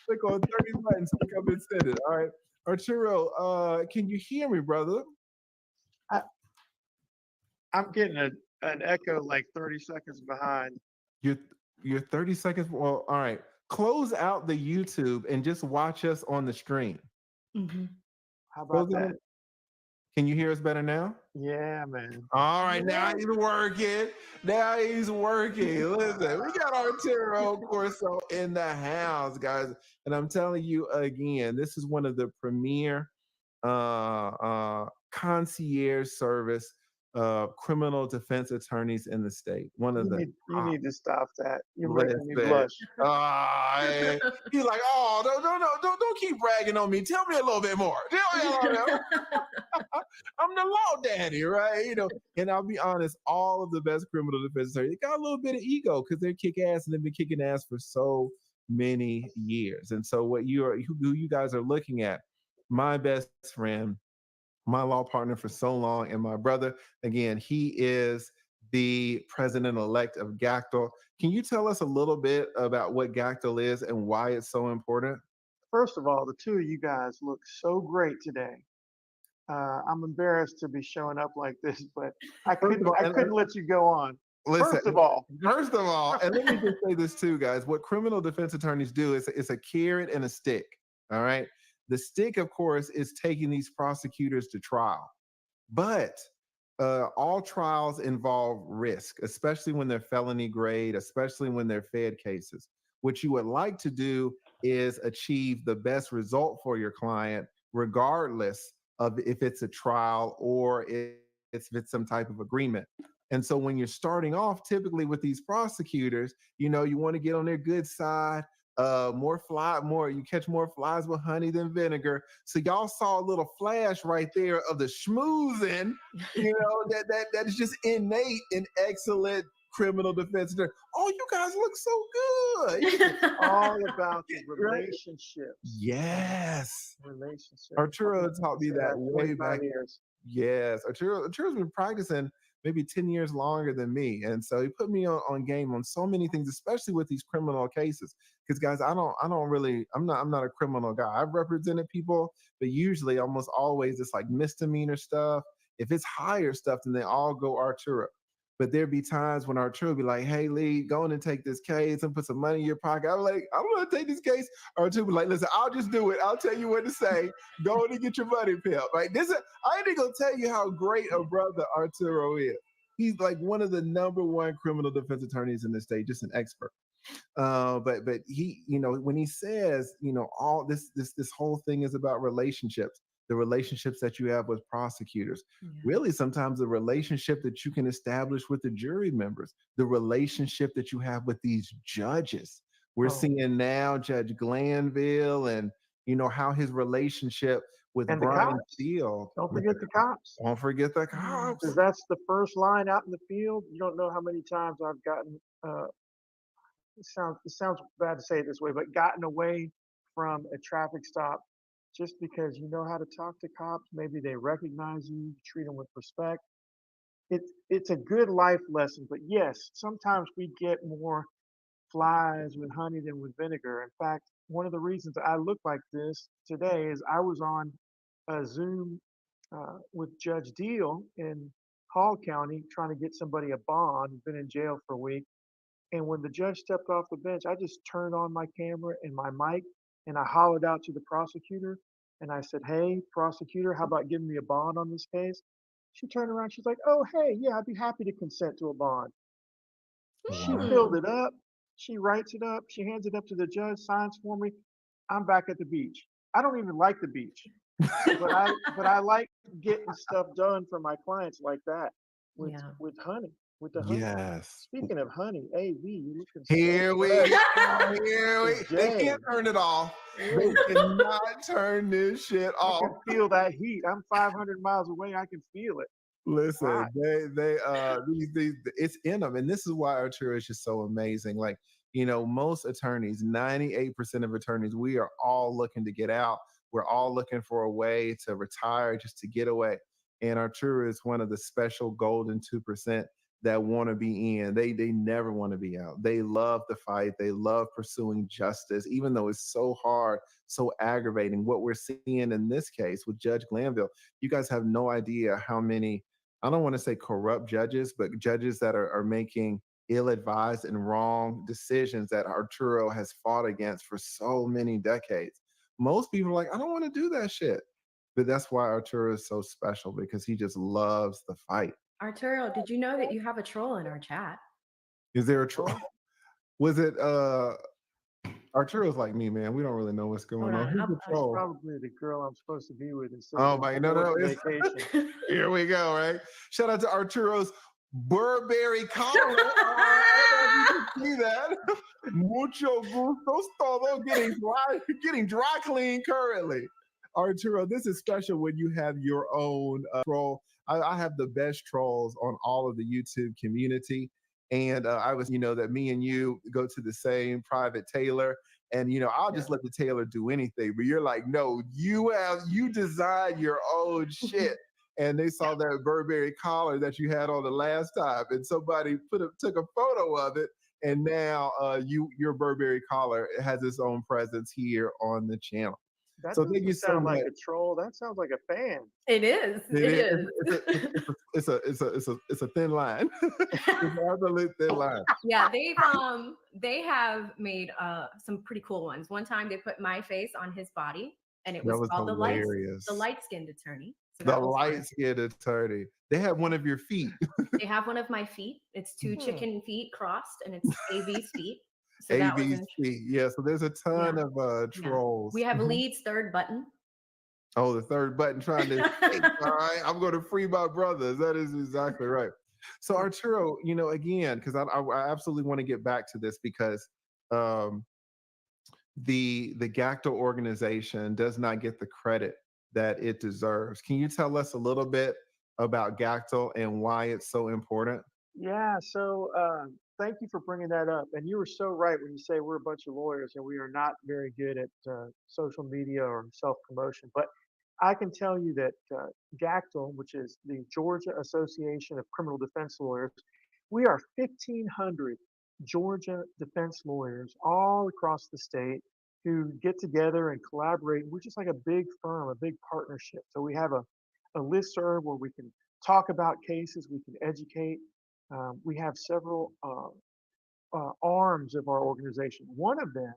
I: Click on 30 buttons to come and send it. All right. Arturo, can you hear me, brother?
K: I'm getting an echo like 30 seconds behind.
I: You're 30 seconds. Well, all right. Close out the YouTube and just watch us on the stream.
K: How about
I: Close
K: that?
I: it. Can you hear us better now?
K: Yeah, man.
I: All right, now he's working. Now he's working. Listen, we got Arturo Corso in the house, guys. And I'm telling you again, this is one of the premier concierge service criminal defense attorneys in the state. One of the
K: You need to stop that. You're making me
I: Listen.
K: blush.
I: He's like, oh, don't keep bragging on me. Tell me a little bit more. Tell me a little bit more. I'm the law daddy, right? You know, and I'll be honest, all of the best criminal defense attorneys got a little bit of ego because they're kick ass and they've been kicking ass for so many years. And so who you guys are looking at, my best friend, my law partner for so long, and my brother, again, he is the president-elect of GACTL. Can you tell us a little bit about what GACTL is and why it's so important?
K: First of all, the two of you guys look so great today. I'm embarrassed to be showing up like this, but I couldn't let you go on.
I: Listen,
K: First of all,
I: and let me just say this too, guys. What criminal defense attorneys do is it's a carrot and a stick. All right. The stick, of course, is taking these prosecutors to trial. But all trials involve risk, especially when they're felony grade, especially when they're Fed cases. What you would like to do is achieve the best result for your client, regardless of if it's a trial or if it's some type of agreement. And so when you're starting off, typically with these prosecutors, you know, you want to get on their good side. You catch more flies with honey than vinegar. So y'all saw a little flash right there of the schmoozing, you know, that is just innate and excellent criminal defense attorney. Oh, you guys look so good.
K: all about the relationships.
I: Yes.
K: Relationships.
I: Arturo taught me that way
K: 25
I: back.
K: years.
I: Yes. Arturo's been practicing maybe 10 years longer than me. And so he put me on game on so many things, especially with these criminal cases. Because guys, I'm not a criminal guy. I've represented people, but usually almost always it's like misdemeanor stuff. If it's higher stuff, then they all go Arturo. But there'd be times when Arturo would be like, hey, Lee, go on and take this case and put some money in your pocket. I'm like, I'm going to take this case. Arturo would be like, listen, I'll just do it. I'll tell you what to say. Go on and get your money, pimp. Right? I ain't going to tell you how great a brother Arturo is. He's like one of the #1 criminal defense attorneys in the state, just an expert. But he, you know, when he says, you know, all this whole thing is about relationships, the relationships that you have with prosecutors, really sometimes the relationship that you can establish with the jury members, the relationship that you have with these judges. We're seeing now Judge Glanville and, you know, how his relationship with
K: And the
I: Brian
K: cops.
I: Steele.
K: Don't forget the cops.
I: Don't forget the cops.
K: Because that's the first line out in the field. You don't know how many times I've gotten, it sounds bad to say it this way, but gotten away from a traffic stop just because you know how to talk to cops. Maybe they recognize you, treat them with respect. It's a good life lesson, but yes, sometimes we get more flies with honey than with vinegar. In fact, one of the reasons I look like this today is I was on a Zoom with Judge Deal in Hall County trying to get somebody a bond, who's been in jail for a week. And when the judge stepped off the bench, I just turned on my camera and my mic and I hollered out to the prosecutor and I said, hey, prosecutor, how about giving me a bond on this case? She turned around, she's like, oh, hey, yeah, I'd be happy to consent to a bond. She filled it up. She writes it up. She hands it up to the judge, signs for me. I'm back at the beach. I don't even like the beach, but I like getting stuff done for my clients like that with honey, with the honey.
I: Yes.
K: Speaking of honey, AV, you looking
I: Here
K: so
I: we
K: fresh.
I: go. They
K: Today.
I: can't turn it off. They cannot turn this shit
K: I
I: off.
K: can feel that heat. I'm 500 miles away. I can feel it.
I: Listen,
K: Hot.
I: these it's in them, and this is why Arturo is just so amazing. Like, you know, most attorneys, 98% of attorneys, we are all looking to get out. We're all looking for a way to retire, just to get away. And Arturo is one of the special golden 2% that want to be in. They never want to be out. They love the fight. They love pursuing justice, even though it's so hard, so aggravating. What we're seeing in this case with Judge Glanville, you guys have no idea how many, I don't want to say corrupt judges, but judges that are making ill-advised and wrong decisions that Arturo has fought against for so many decades. Most people are like, I don't want to do that shit. But that's why Arturo is so special, because he just loves the fight.
J: Arturo, did you know that you have a troll in our chat?
I: Is there a troll? Was it Arturo's like me, man. We don't really know what's going
J: Hold
I: on.
J: on,
I: Who's
J: I'm-
I: the troll?
K: Probably the girl I'm supposed to be with. Instead
I: Oh
K: of
I: my, no,
K: forced
I: it's
K: vacation.
I: here we go, right? Shout out to Arturo's Burberry collar. I don't know if you can see that. Mucho gusto todo, getting dry clean currently. Arturo, this is special when you have your own troll. I have the best trolls on all of the YouTube community. And I was, that me and you go to the same private tailor. And, I'll just let the tailor do anything. But you're like, no, you design your own shit. And they saw that Burberry collar that you had on the last time. And somebody took a photo of it. And now your Burberry collar has its own presence here on the channel.
K: That
I: So
K: doesn't
I: thank you so
K: sound like
I: much.
K: a troll. That sounds like a fan.
J: It is.
I: It's a thin line. It's an absolute thin line.
J: Yeah, they have made some pretty cool ones. One time they put my face on his body, and it
I: That
J: was
I: was
J: called
I: hilarious.
J: the light-skinned attorney. So
I: The
J: that was fun.
I: light-skinned attorney. They had one of your feet.
J: They have one of my feet. It's two chicken feet crossed, and it's AB's feet. So that was
I: ABC. Yeah, so there's a ton of trolls.
J: We have Leeds' third button.
I: Oh, the third button trying to hey, all right, I'm going to free my brothers. That is exactly right. So Arturo, again, because I absolutely want to get back to this, because the GACTO organization does not get the credit that it deserves. Can you tell us a little bit about GACTO and why it's so important?
K: Yeah, so thank you for bringing that up. And you were so right when you say we're a bunch of lawyers and we are not very good at social media or self-promotion. But I can tell you that GACTL, which is the Georgia Association of Criminal Defense Lawyers, we are 1,500 Georgia defense lawyers all across the state who get together and collaborate. We're just like a big firm, a big partnership. So we have a listserv where we can talk about cases, we can educate. We have several arms of our organization. One of them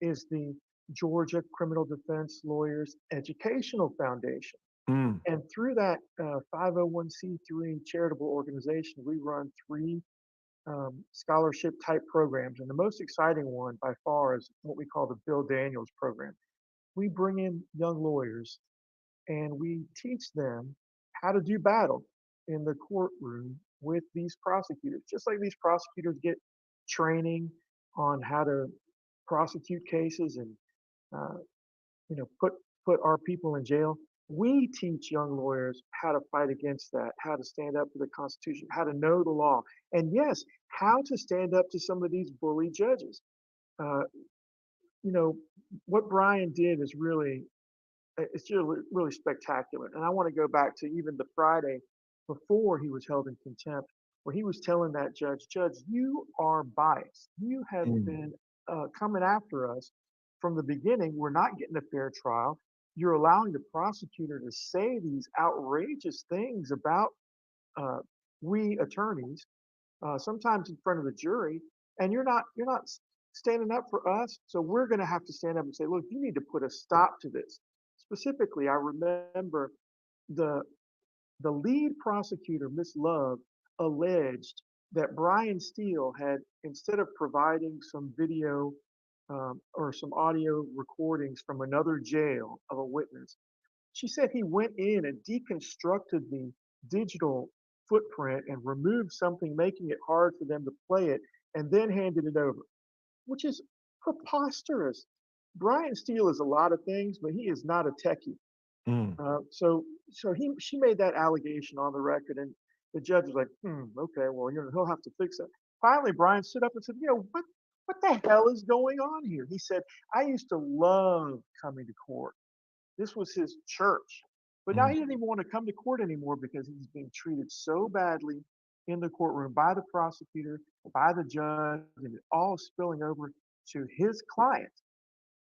K: is the Georgia Criminal Defense Lawyers Educational Foundation. And through that 501c3 charitable organization, we run 3 scholarship type programs. And the most exciting one by far is what we call the Bill Daniels program. We bring in young lawyers and we teach them how to do battle in the courtroom with these prosecutors. Just like these prosecutors get training on how to prosecute cases and put our people in jail, we teach young lawyers how to fight against that, how to stand up for the Constitution, how to know the law, and yes, how to stand up to some of these bully judges. What Brian did is it's just really spectacular. And I want to go back to even the Friday before he was held in contempt, where he was telling that judge, you are biased. You have been coming after us from the beginning. We're not getting a fair trial. You're allowing the prosecutor to say these outrageous things about we attorneys, sometimes in front of the jury, and you're not standing up for us. So we're going to have to stand up and say, look, you need to put a stop to this. Specifically, I remember the lead prosecutor, Miss Love, alleged that Brian Steele had, instead of providing some video or some audio recordings from another jail of a witness, she said he went in and deconstructed the digital footprint and removed something, making it hard for them to play it, and then handed it over, which is preposterous. Brian Steele is a lot of things, but he is not a techie. So she made that allegation on the record, and the judge was like, okay, well, he'll have to fix it. Finally, Brian stood up and said, what the hell is going on here? He said, I used to love coming to court. This was his church. But now he doesn't even want to come to court anymore because he's being treated so badly in the courtroom by the prosecutor, by the judge, and it all spilling over to his client.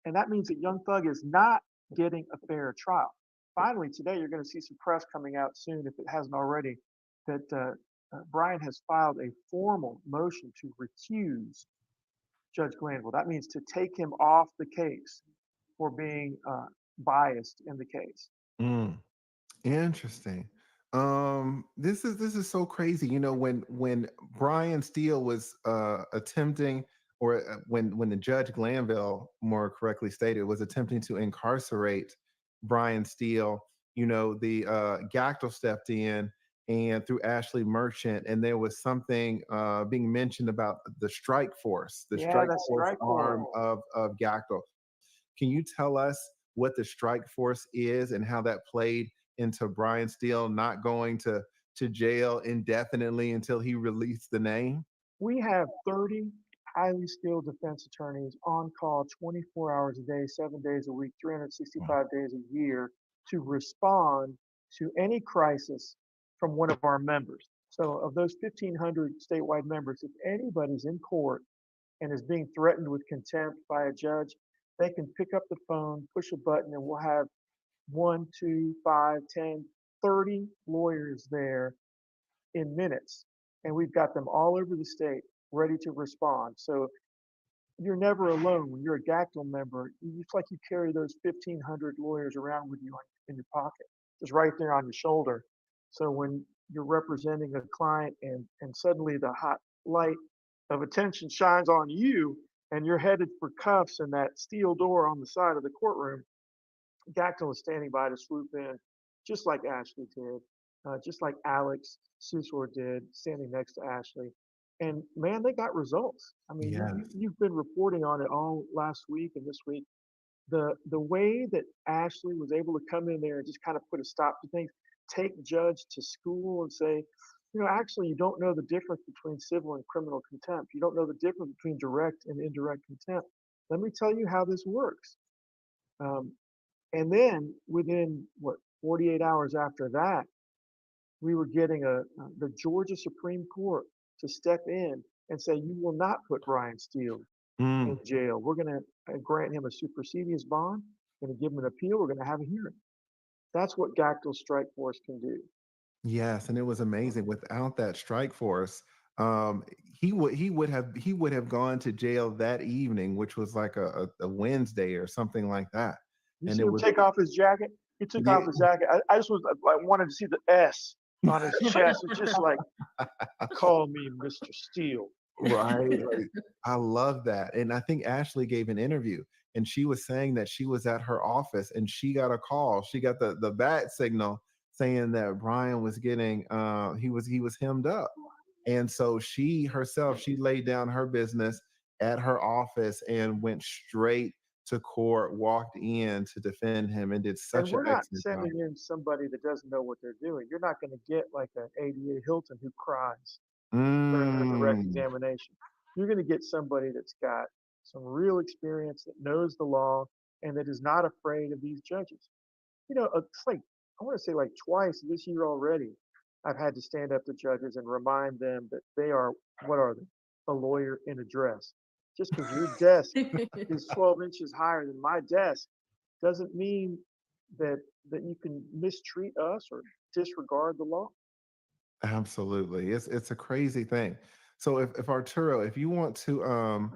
K: And that means that Young Thug is not getting a fair trial. Finally, today, you're going to see some press coming out soon, if it hasn't already, that Brian has filed a formal motion to recuse Judge Glanville. That means to take him off the case for being biased in the case.
I: Mm, interesting. This is so crazy. You know, when Brian Steele was attempting, or when the Judge Glanville, more correctly stated, was attempting to incarcerate Brian Steele, you know, the Gactel stepped in and through Ashley Merchant, and there was something being mentioned about the strike force, the
K: Yeah,
I: strike
K: that
I: force
K: strike
I: arm
K: force.
I: of Gactel. Can you tell us what the strike force is and how that played into Brian Steele not going to jail indefinitely until he released the name?
K: We have 30 highly skilled defense attorneys on call 24 hours a day, 7 days a week, 365 days a year to respond to any crisis from one of our members. So, of those 1,500 statewide members, if anybody's in court and is being threatened with contempt by a judge, they can pick up the phone, push a button, and we'll have 1, 2, 5, 10, 30 lawyers there in minutes. And we've got them all over the state ready to respond. So you're never alone. When you're a Gactel member, it's like you carry those 1,500 lawyers around with you in your pocket, just right there on your shoulder. So when you're representing a client and suddenly the hot light of attention shines on you and you're headed for cuffs and that steel door on the side of the courtroom, Gactel is standing by to swoop in, just like Ashley did, just like Alex Susor did, standing next to Ashley. And man, they got results. I mean,
I: Yes.
K: you've been reporting on it all last week and this week. The way that Ashley was able to come in there and just kind of put a stop to things, take judge to school and say, you know, actually, you don't know the difference between civil and criminal contempt. You don't know the difference between direct and indirect contempt. Let me tell you how this works. And then within 48 hours after that, we were getting the Georgia Supreme Court to step in and say, you will not put Brian Steele in jail. We're going to grant him a supersedious bond, going to give him an appeal. We're going to have a hearing. That's what Gactel's strike force can do.
I: Yes, and it was amazing. Without that strike force, he would have gone to jail that evening, which was like a Wednesday or something like that.
K: You
I: And
K: see
I: it
K: him
I: was
K: take off his jacket? He took off his jacket. I wanted to see the S on his chest. It's just like, call me Mr. Steele.
I: right. Like, I love that. And I think Ashley gave an interview and she was saying that she was at her office and she got a call. She got the bat signal saying that Brian was getting he was hemmed up. And so she herself, she laid down her business at her office and went straight to court, walked in to defend him, and did
K: And
I: such an
K: we're not
I: excellent job.
K: sending in somebody that doesn't know what they're doing. You're not going to get like an ADA Hilton who cries during the direct
I: Mm,
K: examination. You're going to get somebody that's got some real experience, that knows the law, and that is not afraid of these judges. You know, it's like, I want to say like twice this year already, I've had to stand up to judges and remind them that they are, what are they? A lawyer in a dress. Just because your desk is 12 inches higher than my desk doesn't mean that you can mistreat us or disregard the law.
I: absolutely. It's a crazy thing. So if Arturo, if you want to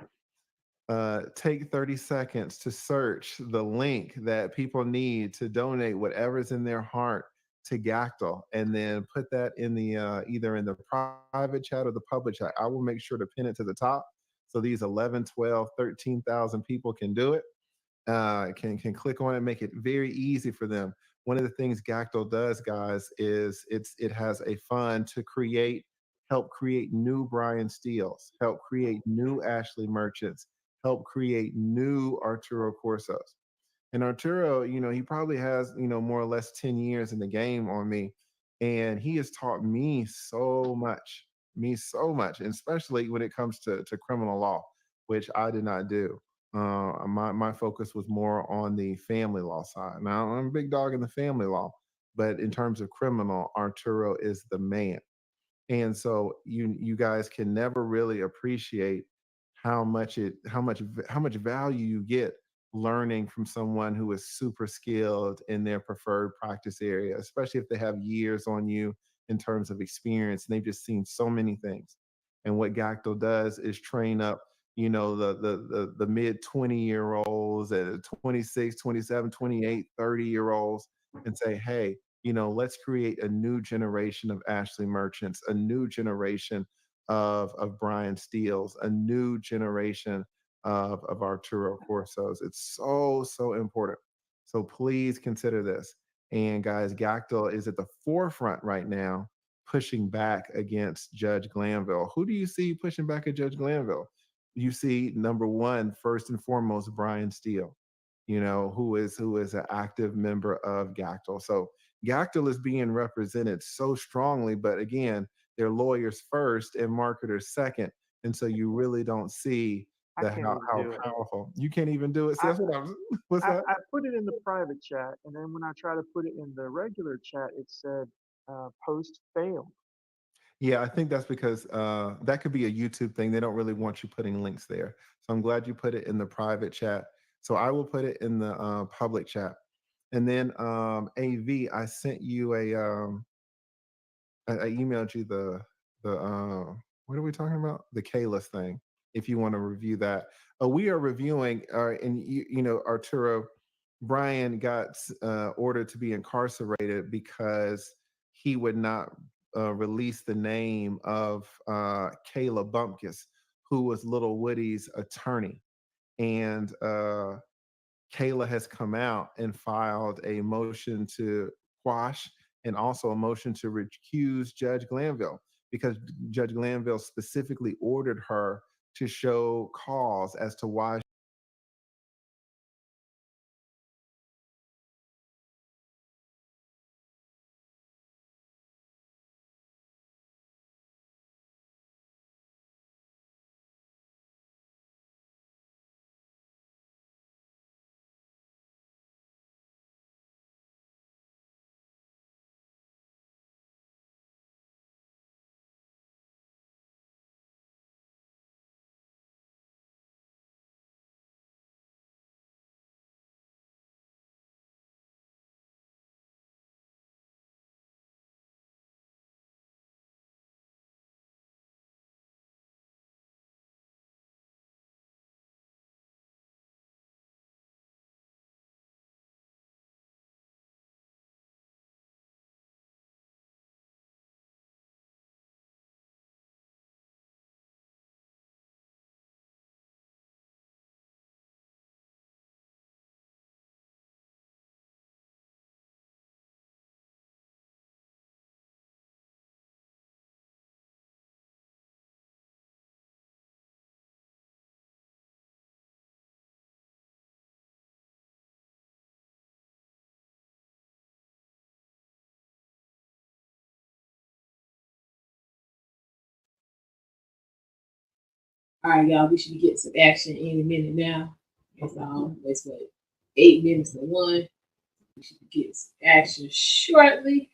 I: take 30 seconds to search the link that people need to donate whatever's in their heart to Gactel, and then put that in the either in the private chat or the public chat. I will make sure to pin it to the top so these 11, 12, 13,000 people can do it. Can click on it, make it very easy for them. One of the things Gactel does, guys, is it has a fund to help create new Brian Steeles, help create new Ashley Merchants, help create new Arturo Corsos. And Arturo, you know, he probably has, you know, more or less 10 years in the game on me. And he has taught me so much, and especially when it comes to criminal law, which I did not do. My focus was more on the family law side. Now I'm a big dog in the family law, but in terms of criminal, Arturo is the man. And so you guys can never really appreciate how much value you get learning from someone who is super skilled in their preferred practice area, especially if they have years on you in terms of experience and they've just seen so many things. And what Gactyl does is train up, the mid 20-year olds and 26, 27, 28, 30-year olds and say, hey, let's create a new generation of Ashley Merchants, a new generation of Brian Steele's, a new generation of Arturo Corsos. It's so, so important. So please consider this. And guys, Gactyl is at the forefront right now, pushing back against Judge Glanville. Who do you see pushing back at Judge Glanville? You see, number one, first and foremost, Brian Steele, who is an active member of Gactyl. So Gactyl is being represented so strongly, but again, they're lawyers first and marketers second. And so you really don't see
K: I
I: the
K: can't
I: how,
K: even
I: how
K: do it.
I: powerful. You can't even do it. See, that's what I was. What's that?
K: I put it in the private chat, and then when I try to put it in the regular chat, it said post failed.
I: Yeah, I think that's because that could be a YouTube thing. They don't really want you putting links there. So I'm glad you put it in the private chat. So I will put it in the public chat. And then AV, I sent you I emailed you the what are we talking about? The Kalis thing. If you want to review that, we are reviewing. And Arturo, Brian got ordered to be incarcerated because he would not release the name of Kayla Bumpkus, who was Little Woody's attorney, and Kayla has come out and filed a motion to quash and also a motion to recuse Judge Glanville because Judge Glanville specifically ordered her to show cause as to why
H: All right, y'all, we should be getting some action any minute now. It's what, 8 minutes to one. We should be getting some action shortly.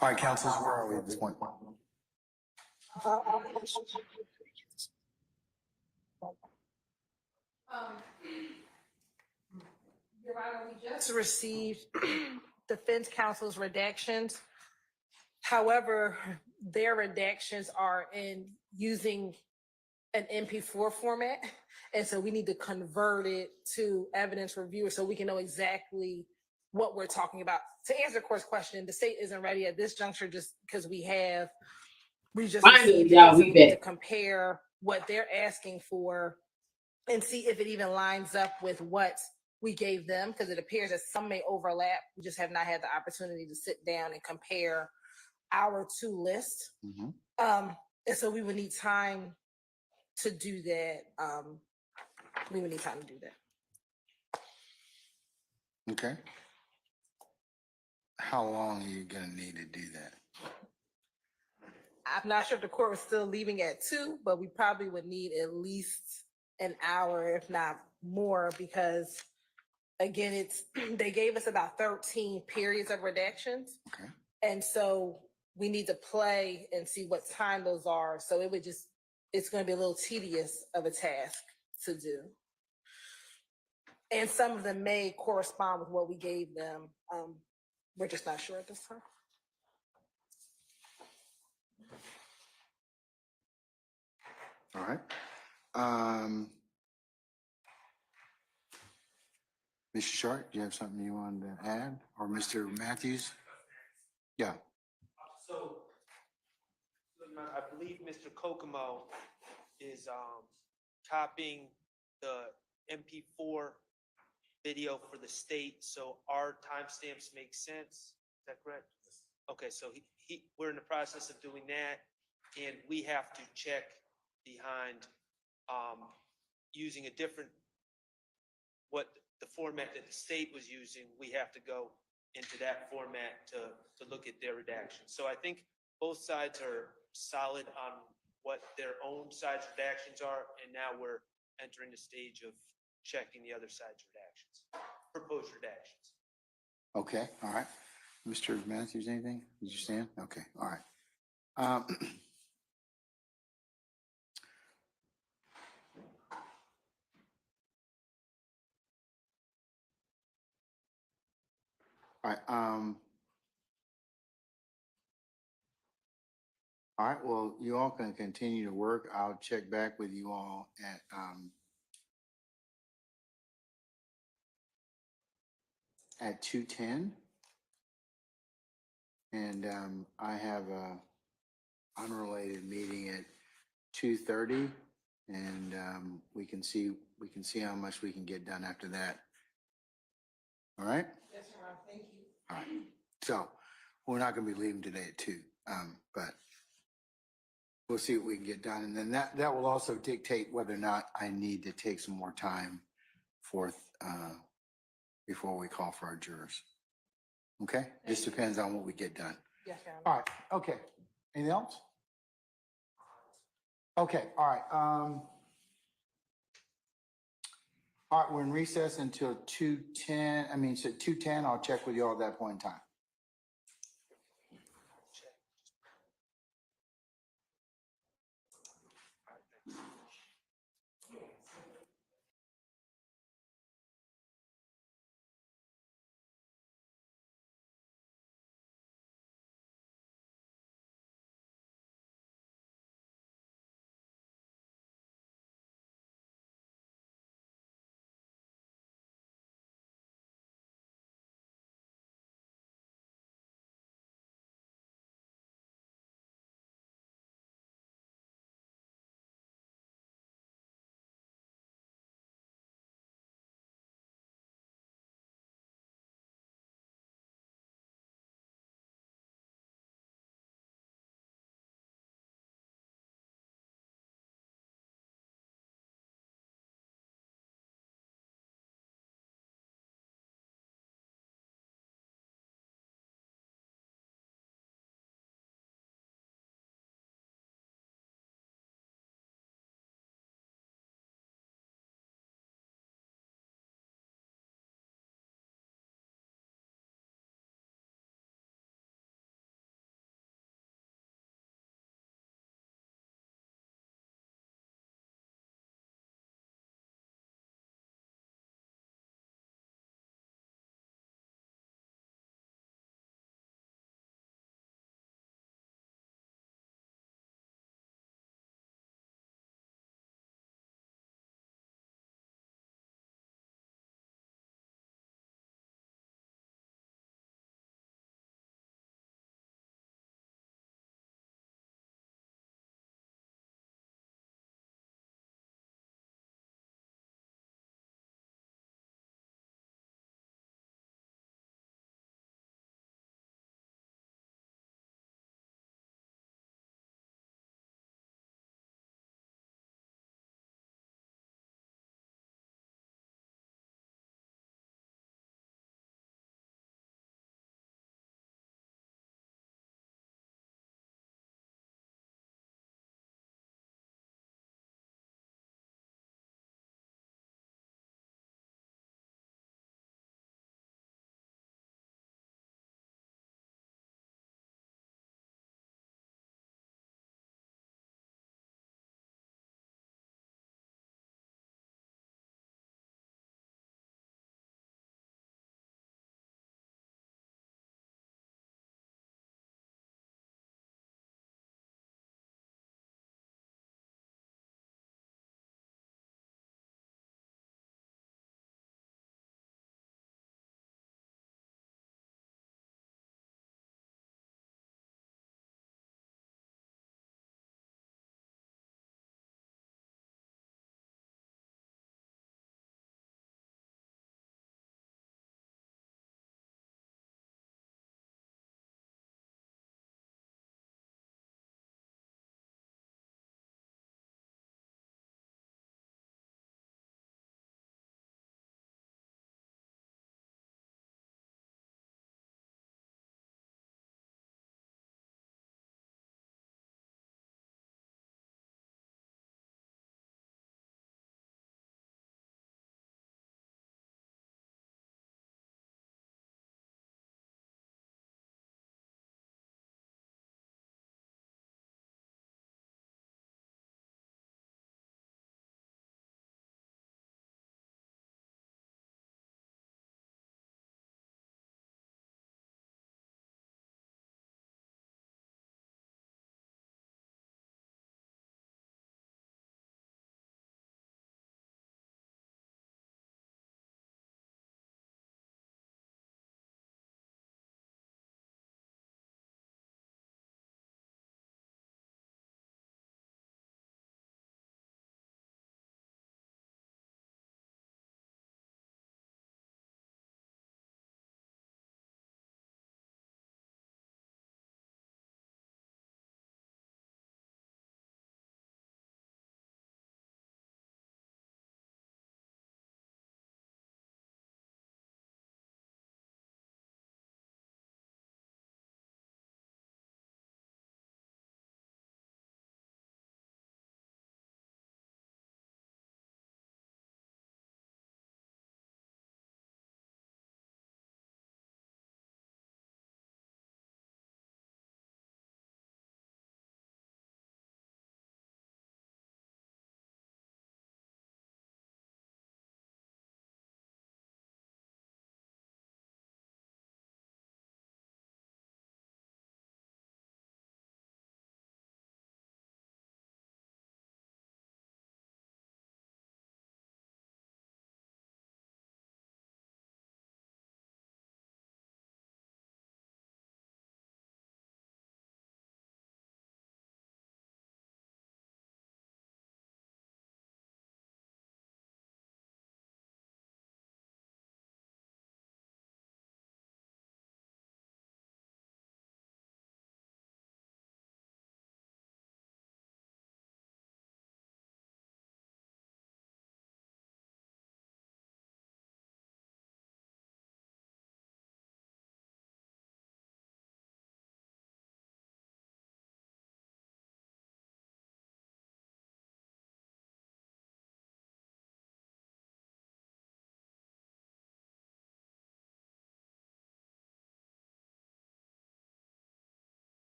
C: All right, councils, where are we at this point?
F: Your Honor, we just received defense counsel's redactions. However, their redactions are in using an MP4 format. And so we need to convert it to evidence reviewer so we can know exactly what we're talking about. To answer the court's question, the state isn't ready at this juncture just because we just
H: Finally,
F: received
H: y'all,
F: it, so
H: we
F: we need to
H: back.
F: compare what they're asking for and see if it even lines up with what we gave them, because it appears that some may overlap. We just have not had the opportunity to sit down and compare our two lists.
C: Mhm.
F: And so we would need time to do that. We would need time to do that.
C: Okay. How long are you gonna need to do that?
F: I'm not sure if the court was still leaving at 2, but we probably would need at least an hour, if not more, because again, they gave us about 13 periods of redactions.
C: Okay.
F: And so we need to play and see what time those are. So it's going to be a little tedious of a task to do. And some of them may correspond with what we gave them. We're just not sure at this time.
C: All right. Mr. Sharp, do you have something you wanted to add? Or Mr. Matthews? Yeah.
G: So, I believe Mr. Kokomo is copying the MP4 video for the state, so our timestamps make sense. Is that correct? Okay, so we're in the process of doing that, and we have to check behind using a different, what the format that the state was using, we have to go into that format to look at their redactions. So I think both sides are solid on what their own side's redactions are, and now we're entering the stage of checking the other side's redactions, proposed redactions.
C: Okay, all right. Mr. Matthews, anything? Did you stand? Okay, all right. All right, all right, well, you all can continue to work. I'll check back with you all at 2:10. And I have a unrelated meeting at 2:30, and we can see how much we can get done after that. All right?
F: Yes, sir. Thank you.
C: All right. So we're not gonna be leaving today at 2, but we'll see what we can get done. And then that will also dictate whether or not I need to take some more time before we call for our jurors. Okay? This depends on what we get done.
F: Yes, Your Honor.
C: All right, okay. Anything else? Okay, all right. All right, we're in recess until 2:10. So 2:10, I'll check with you all at that point in time.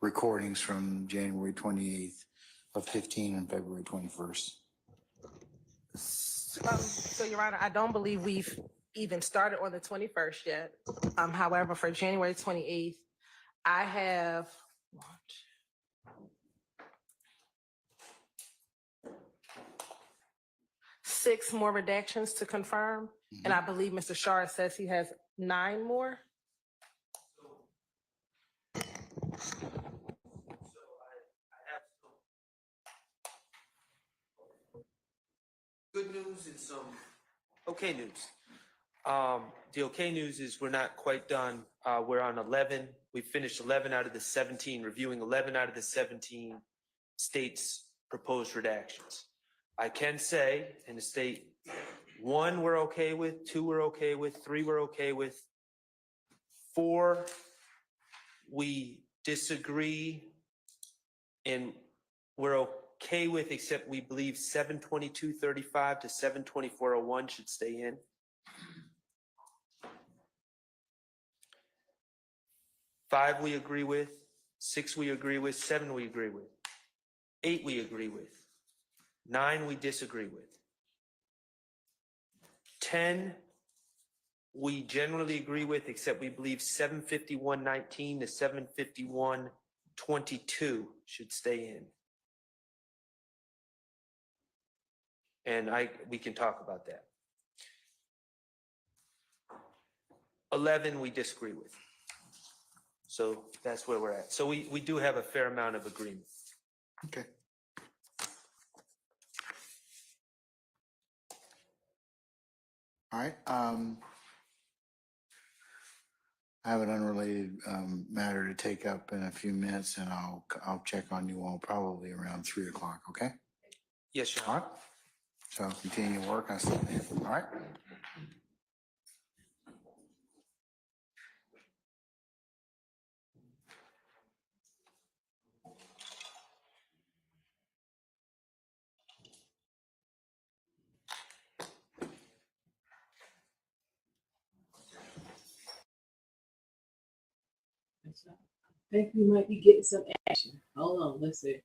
C: recordings from January 28th of 15 and February 21st.
F: So Your Honor, I don't believe we've even started on the 21st yet. However, for January 28th, I have 6 more redactions to confirm, and I believe Mr. Shar says he has 9 more.
G: Good news and some okay news. The okay news is we're not quite done. We're on 11. We finished 11 out of the 17, reviewing 11 out of the 17 states' proposed redactions. I can say in the state, 1 we're okay with, 2 we're okay with, 3 we're okay with, 4 we disagree and we're okay with, except we believe 722.35 to 724.01 should stay in. 5 we agree with, 6 we agree with, 7 we agree with, 8 we agree with, 9 we disagree with, 10 we generally agree with, except we believe 751.19 to 751.22 should stay in. And we can talk about that. 11 we disagree with. So that's where we're at. So we do have a fair amount of agreement.
C: Okay. All right. I have an unrelated matter to take up in a few minutes, and I'll check on you all probably around 3 o'clock. Okay.
G: Yes, Your
C: All
G: Honor.
C: right. So continue to work on something. All right.
H: I think we might be getting some action. Hold on, let's see.